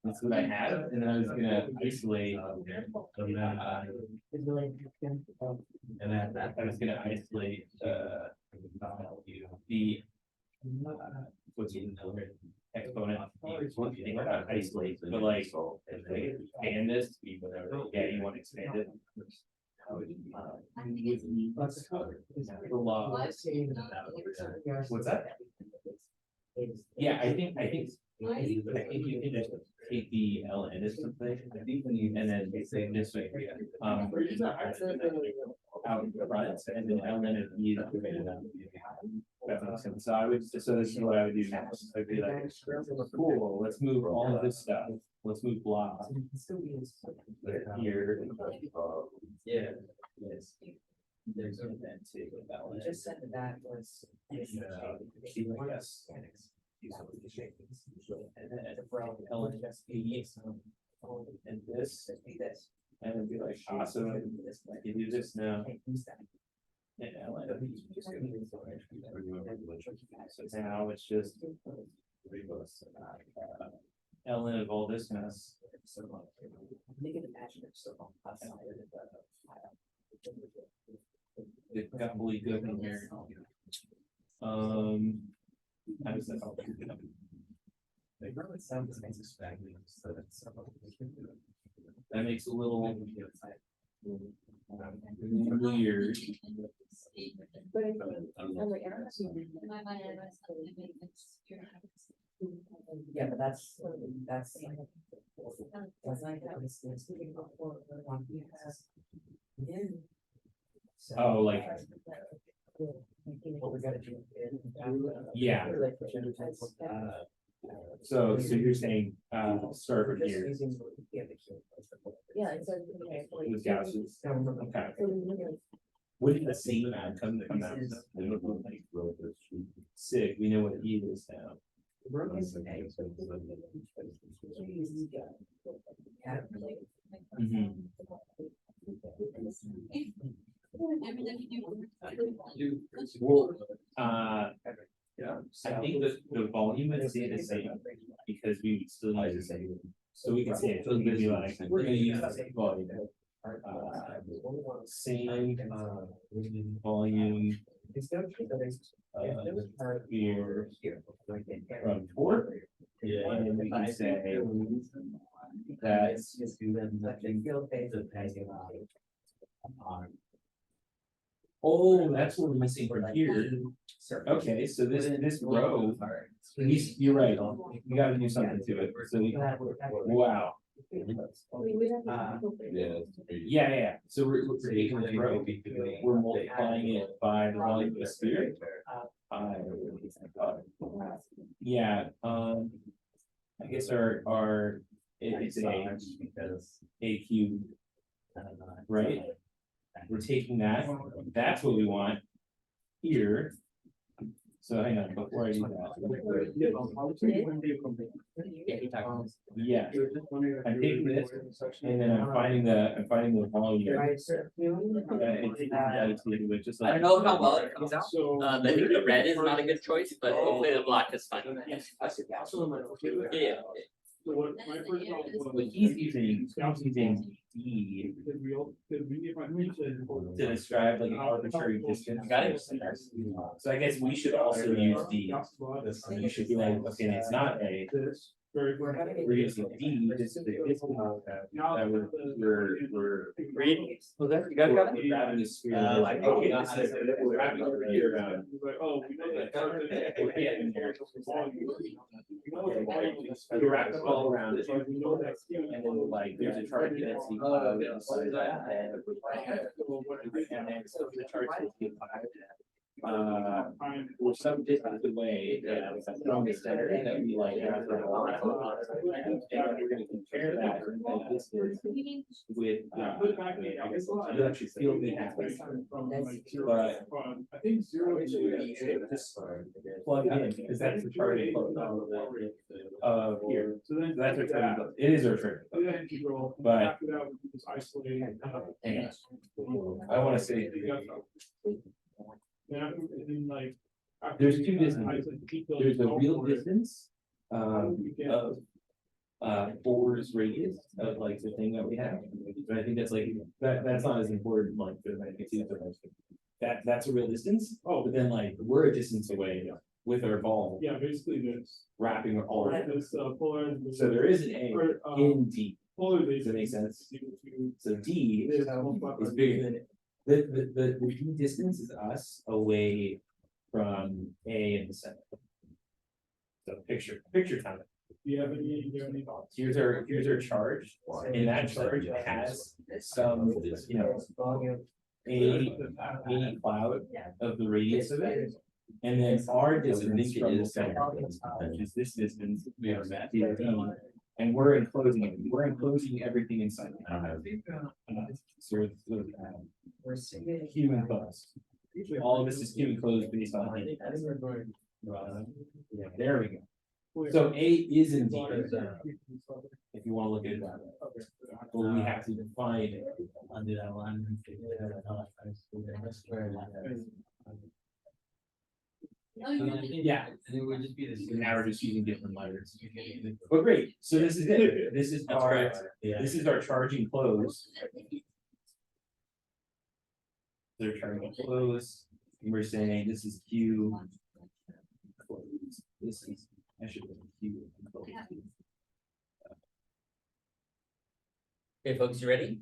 G: That's what I had, and then I was gonna isolate. And then I was gonna isolate the what's in the exponent. Isolate, but like expand this to be whatever. Yeah, you want to expand it. The law. What's that? Yeah, I think you can just take the ln as something, and then say this way, out front, and then ln of e is divided out. That makes sense. So I would, so this is what I would do next. I'd be like, cool, let's move all of this stuff. Let's move blah here.
E: Yeah.
G: Yes.
E: There's an event too about it.
H: Just said that was.
G: Yes.
E: And then
G: ln of e, and this, and it'd be like, awesome, I can do this now. And ln of e. So now it's just ln of all this mess. It got really good in here. How does that help? That makes a little weird.
H: Yeah, but that's like that was.
G: Oh, like,
H: What we gotta do.
G: yeah, so you're saying, start from here
H: Yeah, it says.
G: with Gauss's, okay. What did the same outcome come out? Sig, we know what E is now. Mhm. Well,
E: Yeah.
G: I think the volume would stay the same because we would still use the same. So we can say it, so we could be like, we're gonna use the same volume. Same volume. Here from port.
E: Yeah.
G: And then we can say that. Oh, that's what we're missing from here. Okay, so this row, you're right, we gotta do something to it, so we, wow. Yeah, so we're taking the row, we're multiplying it by the volume of the sphere. Yeah, I guess our, it's a cube, right? We're taking that, that's what we want here. So hang on, before I do that. Yeah, I'm taking this, and then I'm finding the volume. With just
A: I
G: like.
A: don't know how well it comes out. I think the red is not a good choice, but hopefully the black is fine. Yeah.
D: So what my first thought
G: But
D: was.
G: he's using D to describe like an arbitrary distance.
A: Got it.
G: So I guess we should also use D. You should be like, okay, it's not A, we're using D, this is the distance that we're.
A: Was that, you guys got it?
G: Grabbing the sphere.
A: Like,
G: Okay, this is, we're grabbing over here around.
D: Oh, we know that.
G: We're getting there. We wrap it all around it. And then like, there's a charge density cloud inside that. And then so the charge density cloud. Or some distance away, from the center that we like. And we're gonna compare that distance with, you actually feel the happy. But
D: I think 0
G: just plug in, because that's the target of here.
D: So then
G: That's our target, it is our target. But-
D: after that, we can just isolate.
G: Hang on. I wanna say,
D: Yeah, and then like. after
G: there's
D: we,
G: two distances.
D: isolate those
G: There's the real
D: over it,
G: distance, of Bohr's radius of like the thing that we have. But I think that's like, that's not as important, like, the magnitude of that's a real distance. Oh, but then like, we're a distance away with our ball
D: Yeah, basically this.
G: wrapping all of it.
D: This polarization.
G: So there is an A in D.
D: Polarization.
G: Does that make sense?
D: is equal to
G: So D
D: this multiplied by
G: is bigger than it. The D distance is us away from A in the center. So picture time.
D: Do you have any thoughts?
G: Here's our charge, and that charge has some, you know, a cloud of the radius of it. And then our distance from the center, which is this distance, we are at and we're enclosing everything inside. So we're Q enclosed. All of this is Q enclosed based on. There we go. So A is indeed, if you want to look at it that way. But we have to define it.
E: Undo that one.
G: Yeah.
E: And it would just be this.
G: Now we're just using different letters. But great, so this is it. This is
A: That's
G: our,
A: correct.
G: this is our charging close. They're charging close. And we're saying this is Q. Close. This is, I should put Q. Close.
A: Okay, folks, you ready?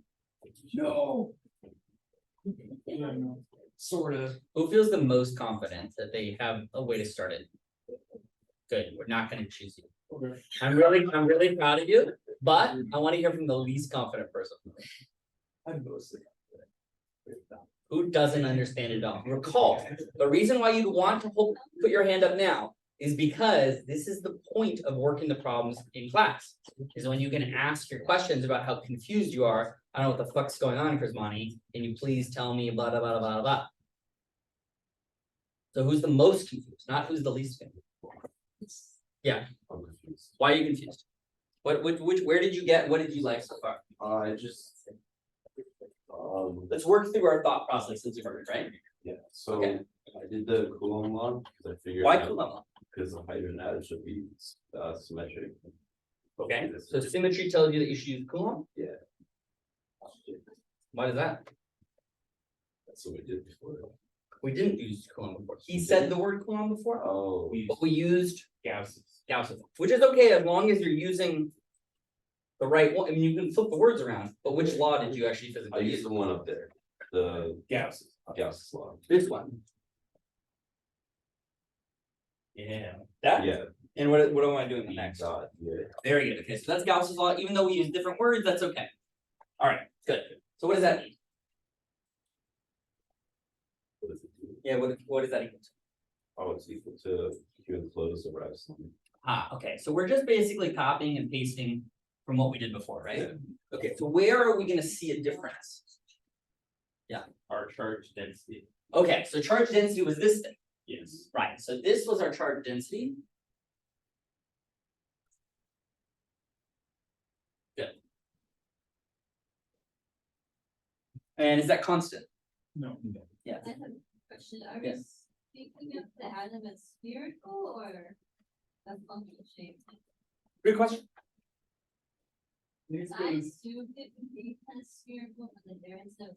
G: No.
D: Yeah, no.
G: Sort of.
A: Who feels the most confident that they have a way to start it? Good, we're not gonna choose you.
D: Okay.
A: I'm really proud of you, but I want to hear from the least confident person.
G: I'm mostly.
A: Who doesn't understand it all? Recall, the reason why you'd want to put your hand up now is because this is the point of working the problems in class. Is when you can ask your questions about how confused you are. I don't know what the fuck's going on, Prismani. Can you please tell me blah blah blah blah blah? So who's the most confused, not who's the least confused? Yeah. Why are you confused? Where did you get, what did you like so far?
I: I just.
A: Let's work through our thought processes first, right?
I: Yeah, so
A: Okay.
I: I did the Coulomb law, because I figured.
A: Why
I: out-
A: Coulomb law?
I: Because the hydrogen atom should be symmetric.
A: Okay, so symmetry tells you that you should use Coulomb?
I: Yeah.
A: Why is that?
I: That's what we did before.
A: We didn't use Coulomb before. He said the word Coulomb before,
I: Oh,
A: but we used
G: Gauss's.
A: Gauss's, which is okay as long as you're using the right one. I mean, you can flip the words around, but which law did you actually
I: I
A: physically
I: used
A: use?
I: the one up there, the
G: Gauss's.
I: Gauss law.
A: This one.
G: Yeah.
A: That?
I: Yeah.
A: And what am I doing next?
I: Yeah.
A: Very good. Okay, so that's Gauss's law. Even though we use different words, that's okay. All right, good. So what does that mean?
I: What does it do?
A: Yeah, what does that equal to?
I: Oh, it's equal to Q enclosed over epsilon.
A: Ah, okay, so we're just basically copying and pasting from what we did before, right?
I: Yeah.
A: Okay, so where are we gonna see a difference?
G: Our charge density.
A: Okay, so charge density was this thing,
G: Yes.
A: right? So this was our charge density. Good. And is that constant?
D: No.
A: Yeah.
C: I have a question, are we
A: Yes.
C: speaking of the atom as spherical or a funky shape?
A: Good question.
C: I assumed it would be kind of spherical, but then there is no.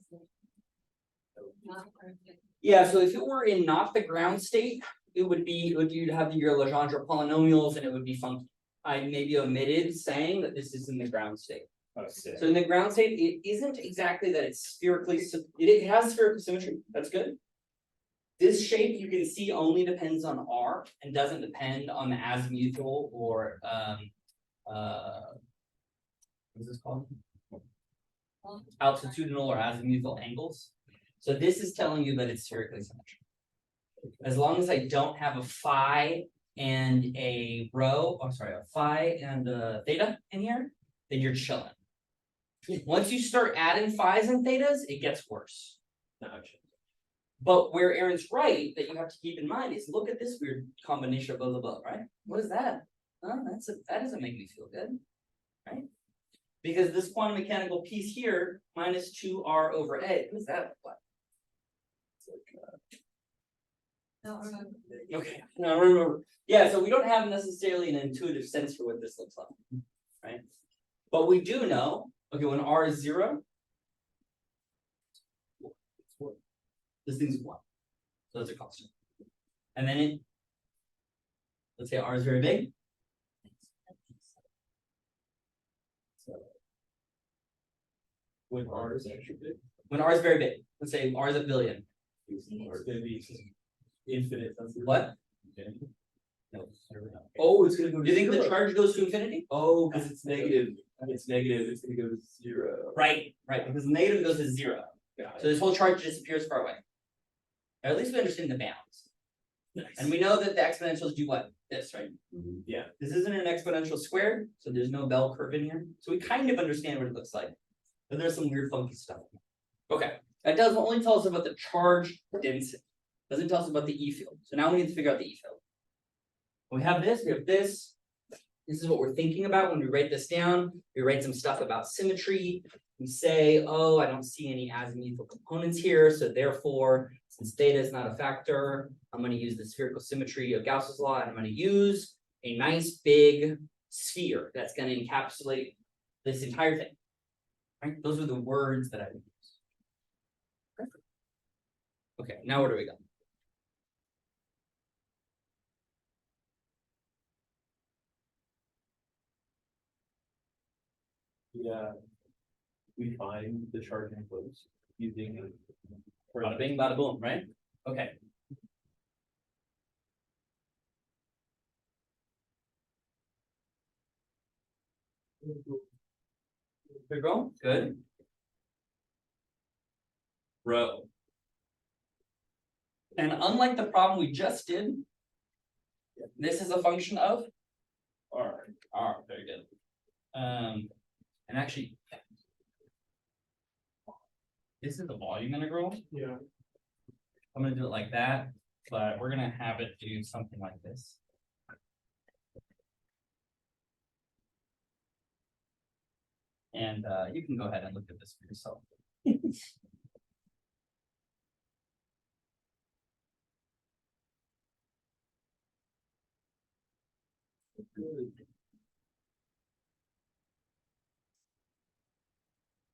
C: Not perfect.
A: Yeah, so if it were in not the ground state, you'd have your Legendre polynomials and it would be funky. I maybe omitted saying that this is in the ground state. So in the ground state, it isn't exactly that it's spherically, it has spherical symmetry, that's good. This shape you can see only depends on R and doesn't depend on the azimuthal or what's this called? Altitudinal or azimuthal angles. So this is telling you that it's spherically symmetric. As long as I don't have a phi and a rho, I'm sorry, a phi and a theta in here, then you're chilling. Once you start adding phi's and thetas, it gets worse. But where Aaron's right, that you have to keep in mind is look at this weird combination of both above, right? What is that? Oh, that doesn't make me feel good, right? Because this quantum mechanical piece here, minus 2r over a, what is that? What?
C: Don't remember.
A: Okay, now remember, yeah, so we don't have necessarily an intuitive sense for what this looks like, right? But we do know, okay, when r is 0, this thing's 1, so it's a constant. And then let's say r is very big.
G: When R is actually big.
A: When r is very big, let's say r is a billion.
G: It's gonna be infinite.
A: What?
G: Okay.
A: No,
F: Oh, it's gonna go.
A: Do you think the charge goes to infinity?
F: Oh, because it's negative, it's gonna go to 0.
A: Right, because the negative goes to 0.
F: Got
A: So this whole charge disappears far away. Or at least we understand the bounds.
F: Nice.
A: And we know that the exponentials do what? This, right?
F: Yeah.
A: This isn't an exponential squared, so there's no bell curve in here. So we kind of understand what it looks like. But there's some weird funky stuff. Okay, that does only tell us about the charge density. Doesn't tell us about the E field. So now we need to figure out the E field. We have this, we have this. This is what we're thinking about when we write this down. We write some stuff about symmetry. We say, oh, I don't see any azimuthal components here, so therefore, since theta is not a factor, I'm going to use the spherical symmetry of Gauss's law, and I'm going to use a nice big sphere that's going to encapsulate this entire thing. Right? Those are the words that I would use. Okay, now where do we go?
F: Yeah. We find the charge enclosed using.
A: Bada bing, bada boom, right? Okay. Big roll, good. Row. And unlike the problem we just did, this is a function of R. Very good. And actually, this is the volume integral.
D: Yeah.
A: I'm gonna do it like that, but we're gonna have it do something like this. And you can go ahead and look at this for yourself.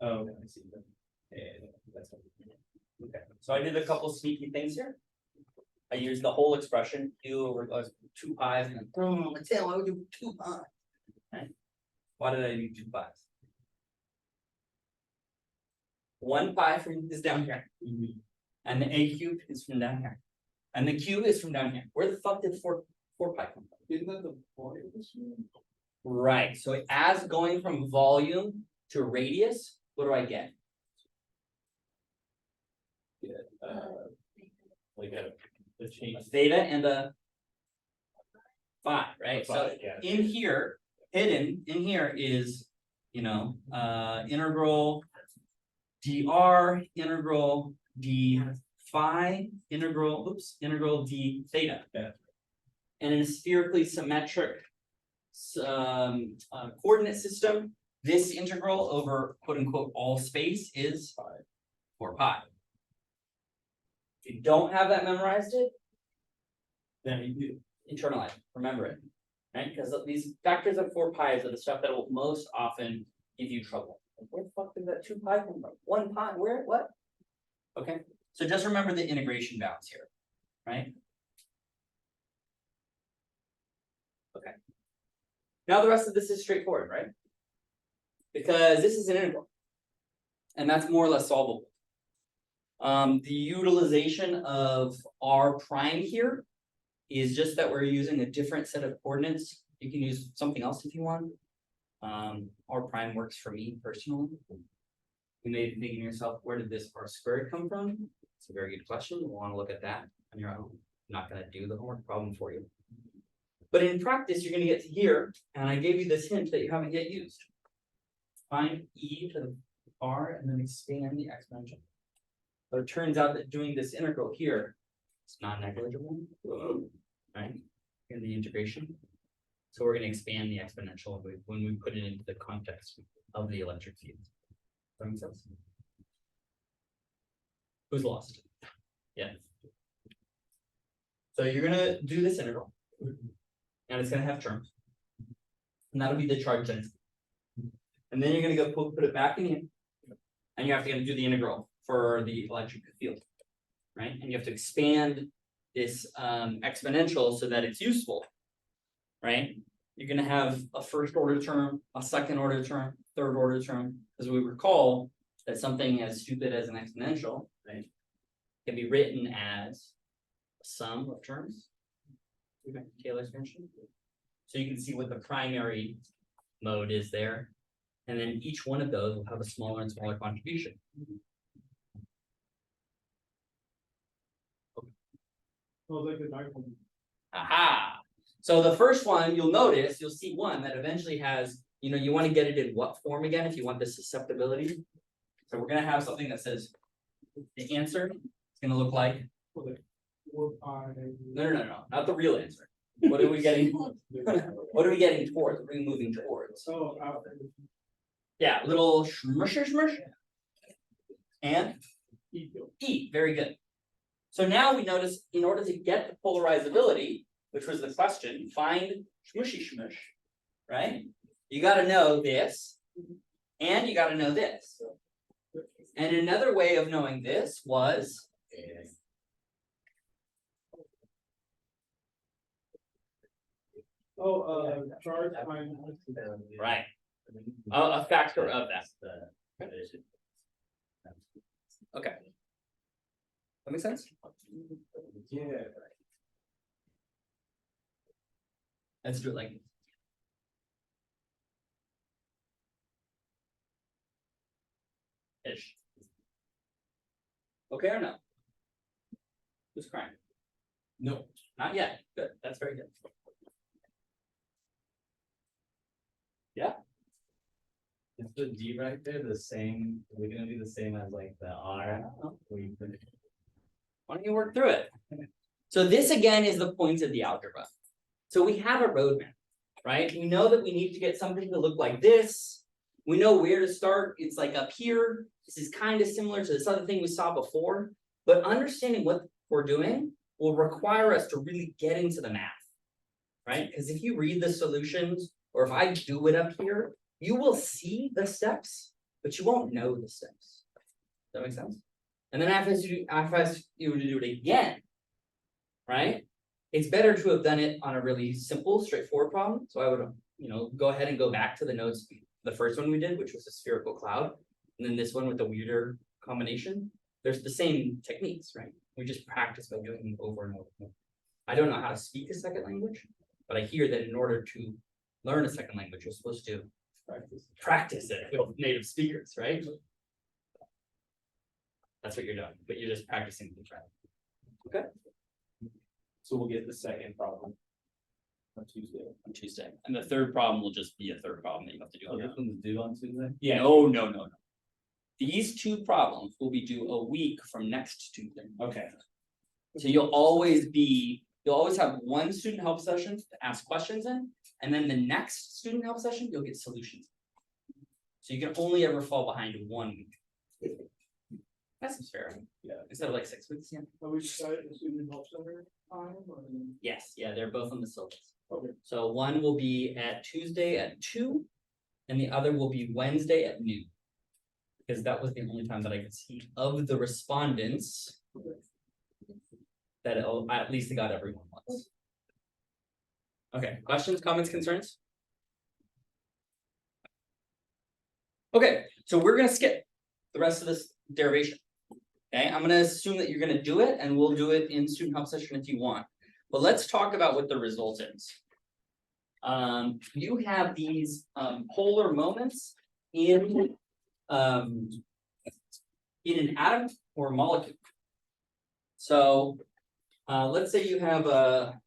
F: Oh, I see.
A: Okay, so I did a couple sneaky things here. I used the whole expression, Q over 2 pi, and then boom, Mateo, I would do 2 pi. Okay. Why did I do 2 pi? 1 pi is down here. And the a cubed is from down here. And the q is from down here. Where the fuck did 4 pi come from?
D: Isn't that the point of this one?
A: Right, so as going from volume to radius, what do I get?
F: Like a change.
A: A theta and a phi, right?
F: A phi,
A: So
F: yeah.
A: in here, hidden in here is, you know, integral dr, integral d phi, integral d theta.
F: Yeah.
A: And in a spherically symmetric coordinate system, this integral over quote unquote all space is 4 pi. If you don't have that memorized, then you do internalize it, remember it, right? Because these factors of 4 pi are the stuff that will most often give you trouble. Like, where the fuck did that 2 pi come from? 1 pi, where, what? Okay, so just remember the integration bounds here, right? Okay. Now the rest of this is straightforward, right? Because this is an integral. And that's more or less solvable. The utilization of r prime here is just that we're using a different set of coordinates. You can use something else if you want. R prime works for me personally. You may be thinking to yourself, where did this r squared come from? It's a very good question. You'll want to look at that on your own. I'm not going to do the homework problem for you. But in practice, you're going to get to here, and I gave you this hint that you haven't yet used. Find e to the r and then expand the exponential. So it turns out that doing this integral here is not negligible, right? In the integration. So we're going to expand the exponential when we put it into the context of the electric field. Does that make sense? Who's lost? Yeah. So you're going to do this integral, and it's going to have terms. And that'll be the charge density. And then you're going to go put it back in here, and you have to do the integral for the electric field, right? And you have to expand this exponential so that it's useful, right? You're going to have a first order term, a second order term, third order term, because we recall that something as stupid as an exponential, right, can be written as a sum of terms. Okay, Taylor's mentioned. So you can see what the primary mode is there. And then each one of those will have a smaller and smaller contribution.
D: So like the dipole.
A: Aha. So the first one, you'll notice, you'll see one that eventually has, you want to get it in what form again if you want the susceptibility? So we're gonna have something that says the answer is gonna look like,
D: So like 4 pi.
A: no, not the real answer. What are we getting? What are we getting towards? What are we moving towards?
D: Oh,
A: Yeah, little smush. And
D: equal.
A: E, very good. So now we notice in order to get the polarizability, which was the question, find smushy smush, right? You gotta know this, and you gotta know this. And another way of knowing this was,
D: Charge minus.
A: right, a factor of that. Okay. That makes sense?
D: Yeah.
A: Let's do it like this. Ish. Okay or no? Who's crying? No, not yet. Good, that's very good.
E: Is the D right there the same, are we gonna be the same as like the R? Where you put it?
A: Why don't you work through it? So this again is the point of the algebra. So we have a roadmap, right? We know that we need to get something to look like this. We know where to start. It's like up here. This is kind of similar to this other thing we saw before, but understanding what we're doing will require us to really get into the math, right? Because if you read the solutions, or if I do it up here, you will see the steps, but you won't know the steps. Does that make sense? And then after you were to do it again, right? It's better to have done it on a really simple, straightforward problem. So I would, go ahead and go back to the notes, the first one we did, which was a spherical cloud, and then this one with the weirder combination. There's the same techniques, right? We just practice by doing them over and over and over. I don't know how to speak a second language, but I hear that in order to learn a second language, you're supposed to practice it with native speakers, right? That's what you're doing, but you're just practicing the track. Okay.
B: So we'll get the second problem on Tuesday.
A: And the third problem will just be a third problem that you have to do.
E: Oh, this one's due on Tuesday?
A: Yeah, no. These two problems will be due a week from next Tuesday.
B: Okay.
A: So you'll always have one student help session to ask questions in, and then the next student help session, you'll get solutions. So you can only ever fall behind 1 week. That's fair.
B: Yeah.
A: Instead of like 6 weeks, yeah.
D: Have we decided the student help center time or?
A: Yes, yeah, they're both on the syllabus.
D: Okay.
A: So one will be at Tuesday at 2, and the other will be Wednesday at noon. Because that was the only time that I could see of the respondents that at least they got everyone once. Okay, questions, comments, concerns? Okay, so we're gonna skip the rest of this derivation. Okay, I'm gonna assume that you're gonna do it, and we'll do it in student help session if you want. But let's talk about what the result is. You have these polar moments in an atom or a molecule. So let's say you have a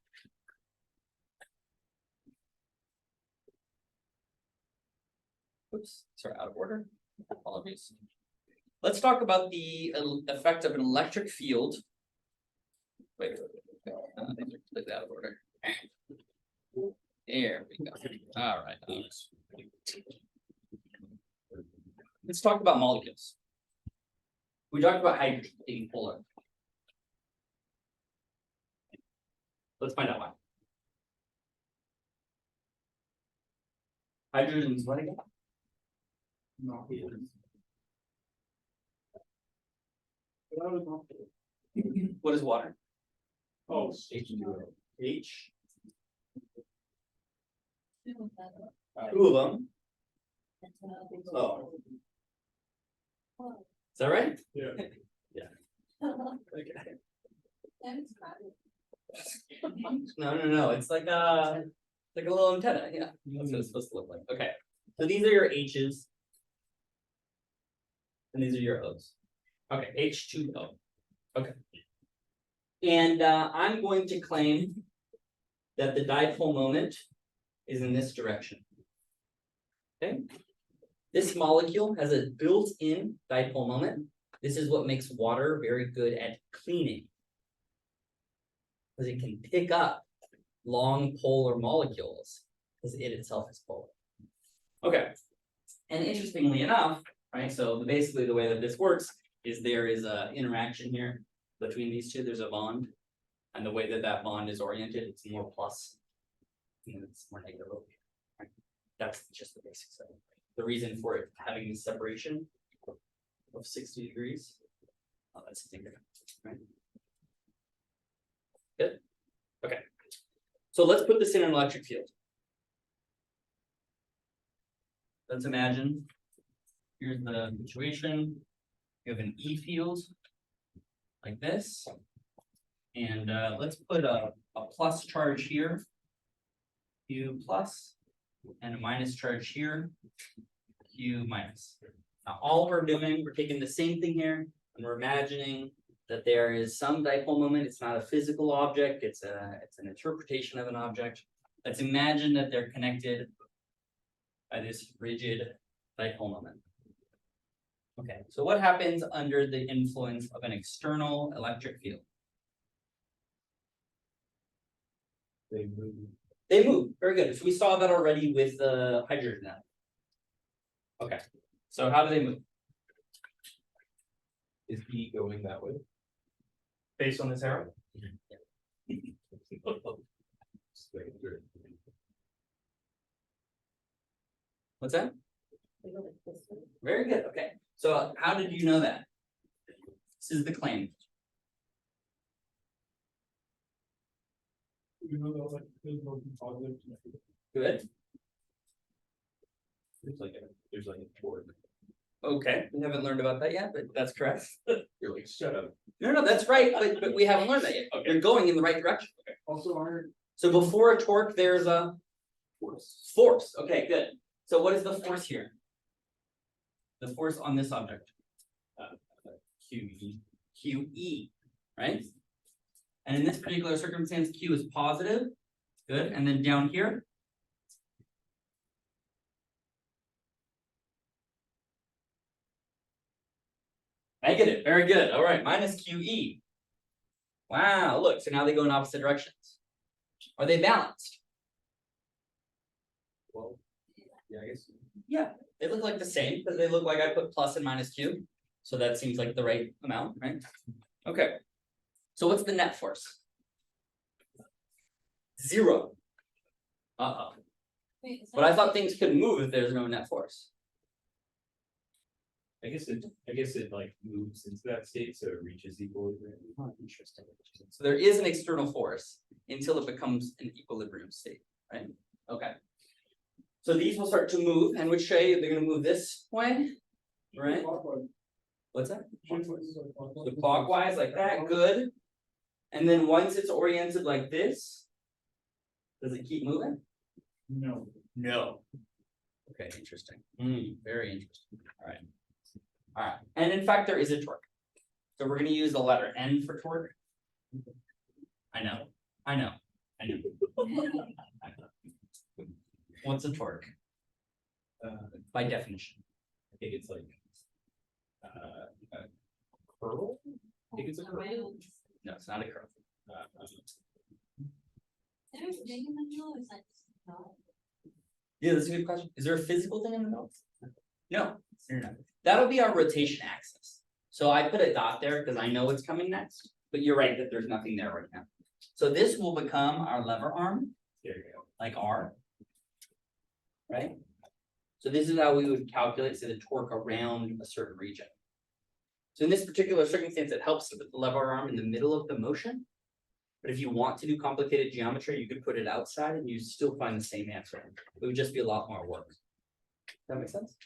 A: oops, sorry, out of order. Apologies. Let's talk about the effect of an electric field. Wait, these are completely out of order. There we go. All right. Let's talk about molecules. We talked about hydrogen being polar. Let's find out why. Hydrogen is what again?
D: No.
A: What is water?
D: Oh,
A: H.
C: Two
A: Two of them. Oh, is that right?
D: yeah.
A: Okay. No. It's like Like a little antenna, yeah, that's what it's supposed to look like, okay. So these are your H's. And these are your O's. Okay, H2O. Okay. And I'm going to claim that the dipole moment is in this direction. Okay. This molecule has a built-in dipole moment. This is what makes water very good at cleaning. Because it can pick up long polar molecules, because it itself is polar. Okay. And interestingly enough, right, so basically the way that this works is there is a interaction here between these two, there's a bond. And the way that that bond is oriented, it's more plus, and it's more negative over here. Right? That's just the basics of it. The reason for it having this separation of 60 degrees, that's something different, right? Good. Okay. So let's put this in an electric field. Let's imagine here's the situation. You have an E field like this. And let's put a plus charge here, Q plus, and a minus charge here, Q minus. Now all we're doing, we're taking the same thing here, and we're imagining that there is some dipole moment. It's not a physical object, it's an interpretation of an object. Let's imagine that they're connected by this rigid dipole moment. Okay, so what happens under the influence of an external electric field?
F: They move.
A: They move. Very good. So we saw that already with the hydrogen atom. Okay. So how do they move?
F: Is E going that way?
A: Based on this arrow? What's that? Very good. Okay. So how did you know that? This is the claim.
D: You know, that like physical positive.
A: Good.
F: There's like a torque.
A: Okay. We haven't learned about that yet, but that's correct.
F: You're like, shut up.
A: No, that's right. But we haven't learned that yet. Okay. You're going in the right direction. Okay.
D: Also, iron.
A: So before a torque, there's a
F: Force.
A: force. Okay, good. So what is the force here? The force on this object?
F: QE.
A: QE, right? And in this particular circumstance, Q is positive. Good. And then down here. Negative. Very good. All right. Minus QE. Wow. Look. So now they go in opposite directions. Are they balanced?
F: Well, yeah, I guess.
A: Yeah. They look like the same, but they look like I put plus and minus Q. So that seems like the right amount, right? Okay. So what's the net force? 0. Uh-oh.
C: Wait, is
A: But I
C: that-
A: thought things could move if there's no net force.
F: I guess it like moves into that state, so it reaches equilibrium.
A: Oh, interesting. So there is an external force until it becomes an equilibrium state, right? Okay. So these will start to move, and which way they're gonna move this way, right? What's that? So clockwise like that, good. And then once it's oriented like this, does it keep moving?
D: No.
A: No. Okay, interesting. Very interesting. All right. All right. And in fact, there is a torque. So we're gonna use the letter N for torque. I know. What's a torque? By definition.
F: I think it's like a curl. I think it's a curl.
A: No, it's not a curve.
C: There's big in the middle, or is that just not?
A: Yeah, that's a good question. Is there a physical thing in the middle? No. That'll be our rotation axis. So I put a dot there because I know what's coming next, but you're right that there's nothing there right now. So this will become our lever arm,
F: There you go.
A: like R. Right? So this is how we would calculate, say, the torque around a certain region. So in this particular circumstance, it helps to put the lever arm in the middle of the motion. But if you want to do complicated geometry, you could put it outside and you still find the same answer. It would just be a lot more work. Does that make sense?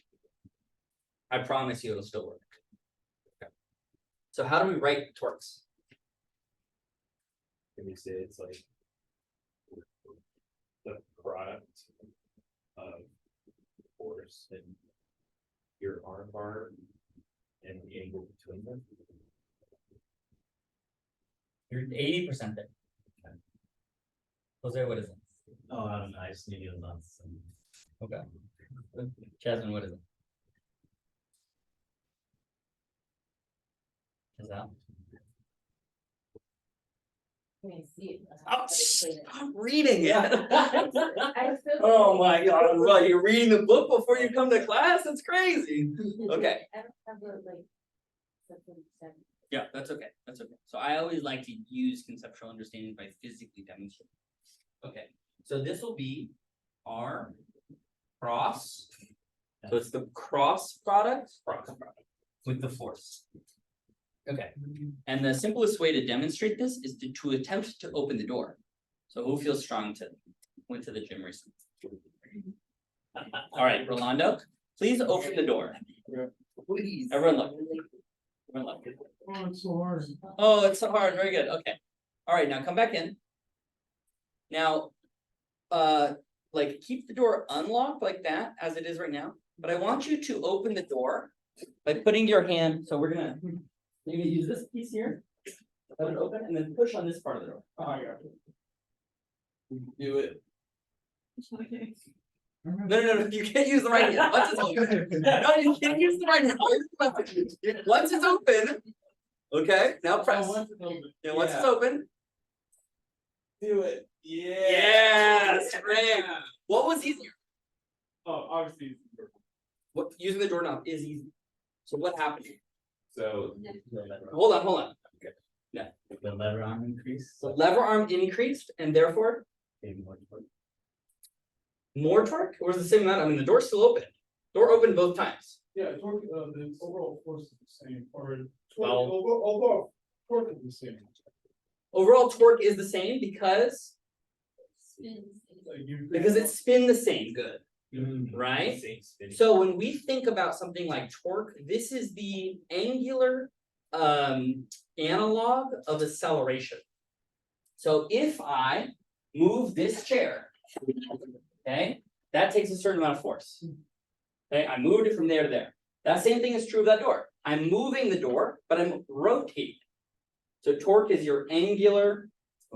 A: I promise you it'll still work. Okay. So how do we write torques?
F: Can we say it's like the pride R bar and the angle between them.
A: You're 80% there. Jose, what is it?
E: Oh, I don't know, I just need you to know.
A: Okay. Jasmine, what is it? Is that?
H: I see it.
A: Oh, stop reading it.
H: I still-
A: Oh my God, well, you're reading the book before you come to class? That's crazy. Okay.
H: I don't have the like. something set.
A: Yeah, that's okay, that's okay. So I always like to use conceptual understanding by physically demonstrating. Okay, so this will be our cross. So it's the cross product with the force. Okay, and the simplest way to demonstrate this is to attempt to open the door. So who feels strong to, went to the gym recently? All right, Rolando, please open the door. Please. Everyone look. Everyone look.
D: Oh, it's so hard.
A: Oh, it's so hard, very good, okay. All right, now come back in. Now, like keep the door unlocked like that as it is right now, but I want you to open the door by putting your hand, so you're gonna use this piece here, let it open, and then push on this part of the door. Oh, yeah. Do it. No, you can't use the right hand. Once it's open. No, you can't use the right hand. Once it's open. Okay, now press. Yeah, once it's open.
B: Do it. Yeah.
A: Yes, great. What was easier?
D: Oh, obviously.
A: What, using the doorknob is easy. So what happened?
F: So
A: Hold on.
E: The lever arm increase.
A: So lever arm increased and therefore
E: Maybe more torque.
A: more torque, or is it the same amount? I mean, the door's still open. Door opened both times.
D: Yeah, torque, the overall force is the same, or torque,
A: Well-
D: overall torque is the same.
A: Overall torque is the same because it's spin the same. Good. Right?
F: Same spin.
A: So when we think about something like torque, this is the angular analog of acceleration. So if I move this chair, okay, that takes a certain amount of force. Okay, I moved it from there to there. That same thing is true of that door. I'm moving the door, but I'm rotating. So torque is your angular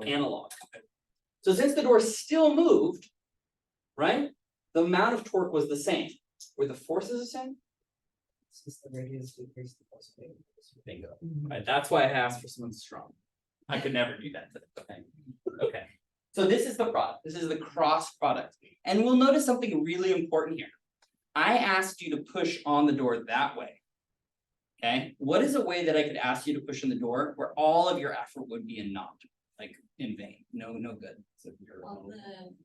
A: analog. So since the door still moved, right, the amount of torque was the same. Were the forces the same?
E: Since the radius decreased, the force may increase.
A: Bingo. Right, that's why I asked for someone strong. I could never do that today. Okay. So this is the product. This is the cross product. And we'll notice something really important here. I asked you to push on the door that way. Okay, what is a way that I could ask you to push in the door where all of your effort would be in naught, like in vain, no good. So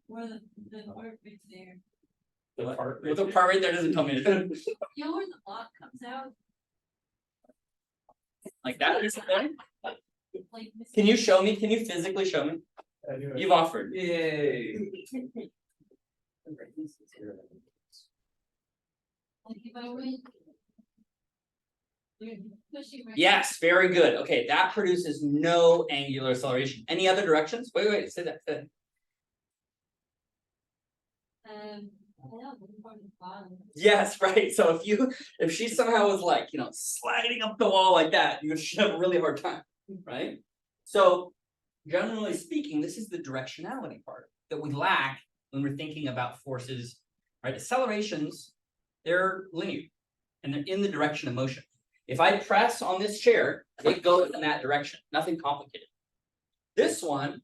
C: Where the part right there.
A: the part right there doesn't tell me to,
C: You know where the block comes out,
A: like that piece there.
C: like.
A: Can you show me? Can you physically show me?
D: Anyway.
A: You've offered.
F: Yay.
C: Like if I went. You're pushing right.
A: Yes, very good. Okay, that produces no angular acceleration. Any other directions? Wait, say that.
C: I don't know, part of the bottom.
A: Yes, right. So if she somehow was like, sliding up the wall like that, you would have a really hard time, right? So generally speaking, this is the directionality part that we lack when we're thinking about forces, right? Accelerations, they're linear and they're in the direction of motion. If I press on this chair, it goes in that direction, nothing complicated. This one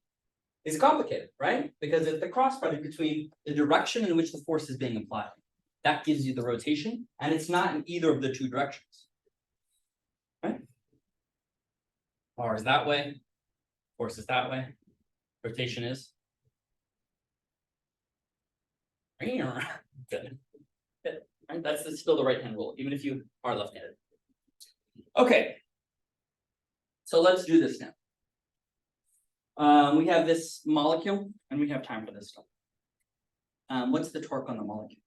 A: is complicated, right? Because it's the cross product between the direction in which the force is being applied. That gives you the rotation, and it's not in either of the two directions. Right? R is that way, force is that way, rotation is. Good. Good. Right? That's still the right hand rule, even if you are left-handed. Okay. So let's do this now. We have this molecule, and we have time for this stuff. What's the torque on the molecule?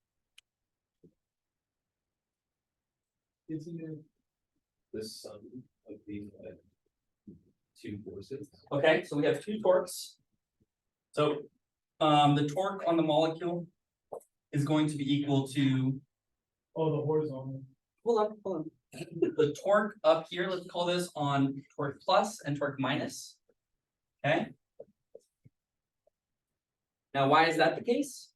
D: Isn't it?
F: The sum of the two forces.
A: Okay, so we have two torques. So the torque on the molecule is going to be equal to
D: Oh, the horizontal.
A: hold on. The torque up here, let's call this on torque plus and torque minus. Okay. Now, why is that the case?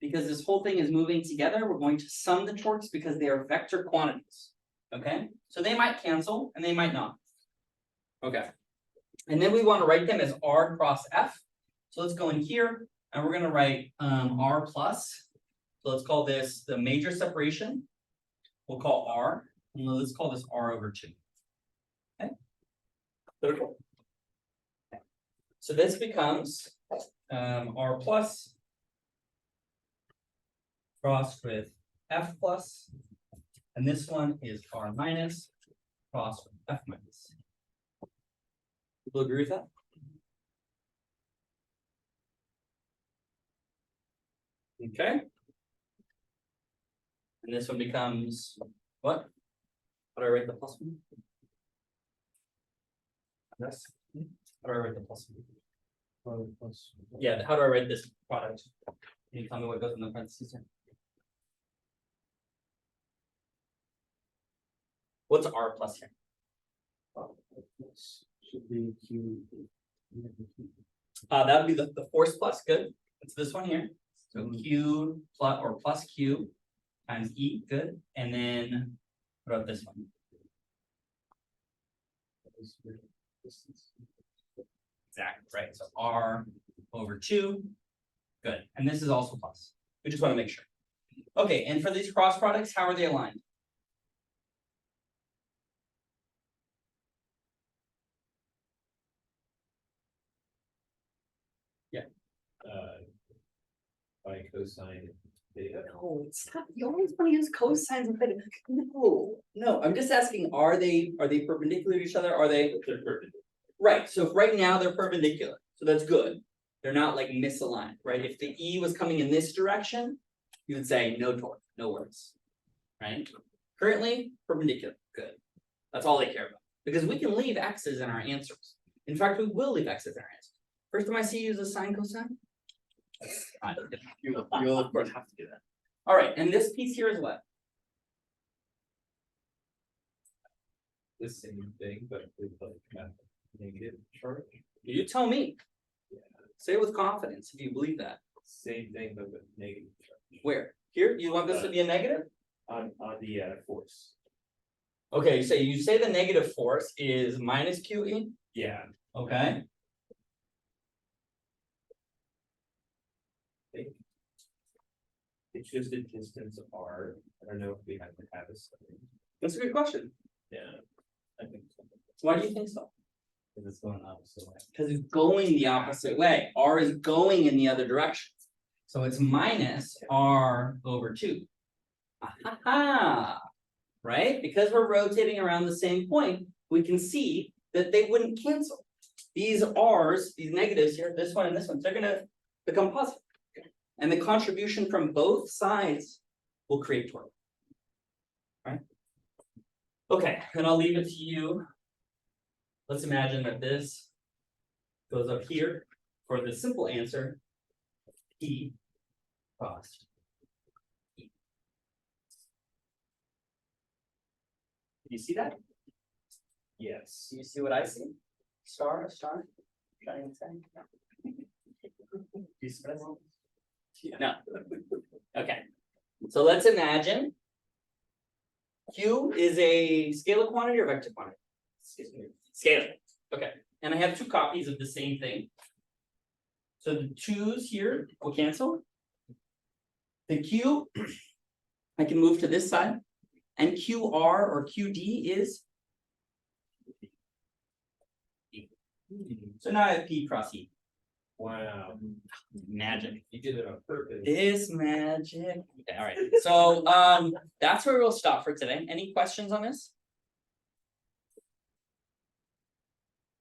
A: Because this whole thing is moving together, we're going to sum the torques because they are vector quantities. Okay, so they might cancel and they might not. Okay, and then we want to write them as R cross F. So let's go in here and we're going to write R plus. So let's call this the major separation. We'll call R, and let's call this R over 2. Okay. Okay. So this becomes R plus crossed with F plus, and this one is R minus crossed with F minus. People agree with that? Okay. And this one becomes what? How do I write the plus one? Yes. How do I write the plus one? Yeah, how do I write this product? Can you tell me what goes in the parentheses here? What's R plus here?
B: Should be Q.
A: That would be the force plus, good. It's this one here. So Q plus or plus Q times E, good. And then what about this one? Exactly, right. So R over 2, good. And this is also plus. We just want to make sure. Okay, and for these cross products, how are they aligned?
F: By cosine theta.
A: No, it's not. You always want to use cosines and theta. No. I'm just asking, are they perpendicular to each other? Are they?
F: They're perpendicular.
A: Right. So if right now they're perpendicular. So that's good. They're not like misaligned, right? If the E was coming in this direction, you would say no torque, no worries. Right? Currently, perpendicular. Good. That's all they care about. Because we can leave X's in our answers. In fact, we will leave X's in our answers. First time I see you use a sine cosine. You'll of course have to do that. All right, and this piece here is what?
F: The same thing, but with like negative charge.
A: You tell me.
F: Yeah.
A: Say it with confidence if you believe that.
F: Same thing, but with negative charge.
A: Where? Here? You want this to be a negative?
F: On the force.
A: Okay, so you say the negative force is minus QE?
F: Yeah.
A: Okay.
F: It's just a distance R. I don't know if we have to have a study.
A: That's a good question.
F: Yeah. I think so.
A: Why do you think so?
E: Because it's going opposite way.
A: Because it's going the opposite way. R is going in the other direction. So it's minus R over 2. Aha! Right? Because we're rotating around the same point, we can see that they wouldn't cancel. These R's, these negatives here, this one and this one, they're going to become positive. And the contribution from both sides will create torque. Right? Okay, and I'll leave it to you. Let's imagine that this goes up here for the simple answer, P cross E. Do you see that?
F: Yes.
A: Do you see what I see? Star, shining star. Do you see what I see? No. Okay. So let's imagine Q is a scalar quantity or vector quantity? Excuse me. Scalar. Okay. And I have 2 copies of the same thing. So the 2's here will cancel. The Q, I can move to this side. And QR or QD is E. So now I have P cross E.
F: Wow.
A: Magic.
F: You did it on purpose.
A: This magic. Okay, all right. So that's where we'll stop for today. Any questions on this?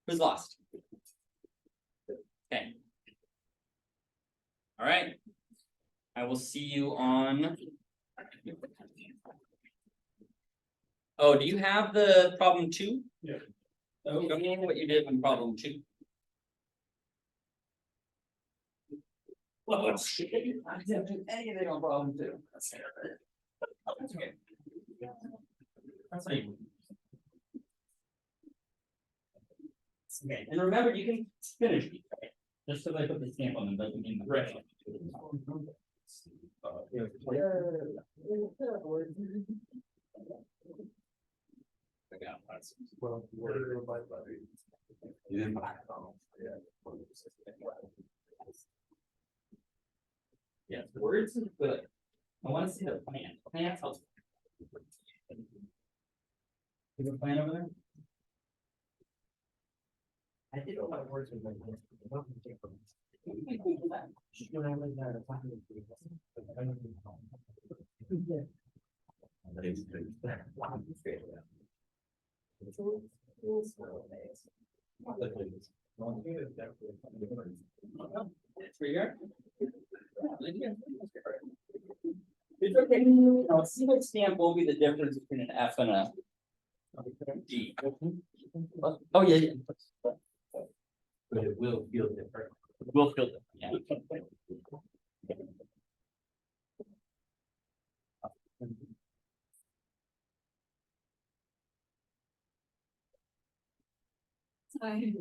A: Who's lost? Okay. All right. I will see you on. Oh, do you have the problem 2?
D: Yeah.
A: Oh, show me what you did on problem 2. Well, I didn't do anything on problem 2. That's okay. That's how you. Okay, and remember, you can finish these, right? Just because I put the stamp on them doesn't mean. the
F: Right.
I: Well, you didn't buy it.
A: Yeah, words is good. I wanna see the plan, plan tells. Is there a plan over there? I did a lot of words with my. It's for your. It's okay, a single stamp will be the difference between an F and a. D. Oh, yeah, yeah.
F: But it will feel different.
A: Will feel different, yeah.
C: Sorry.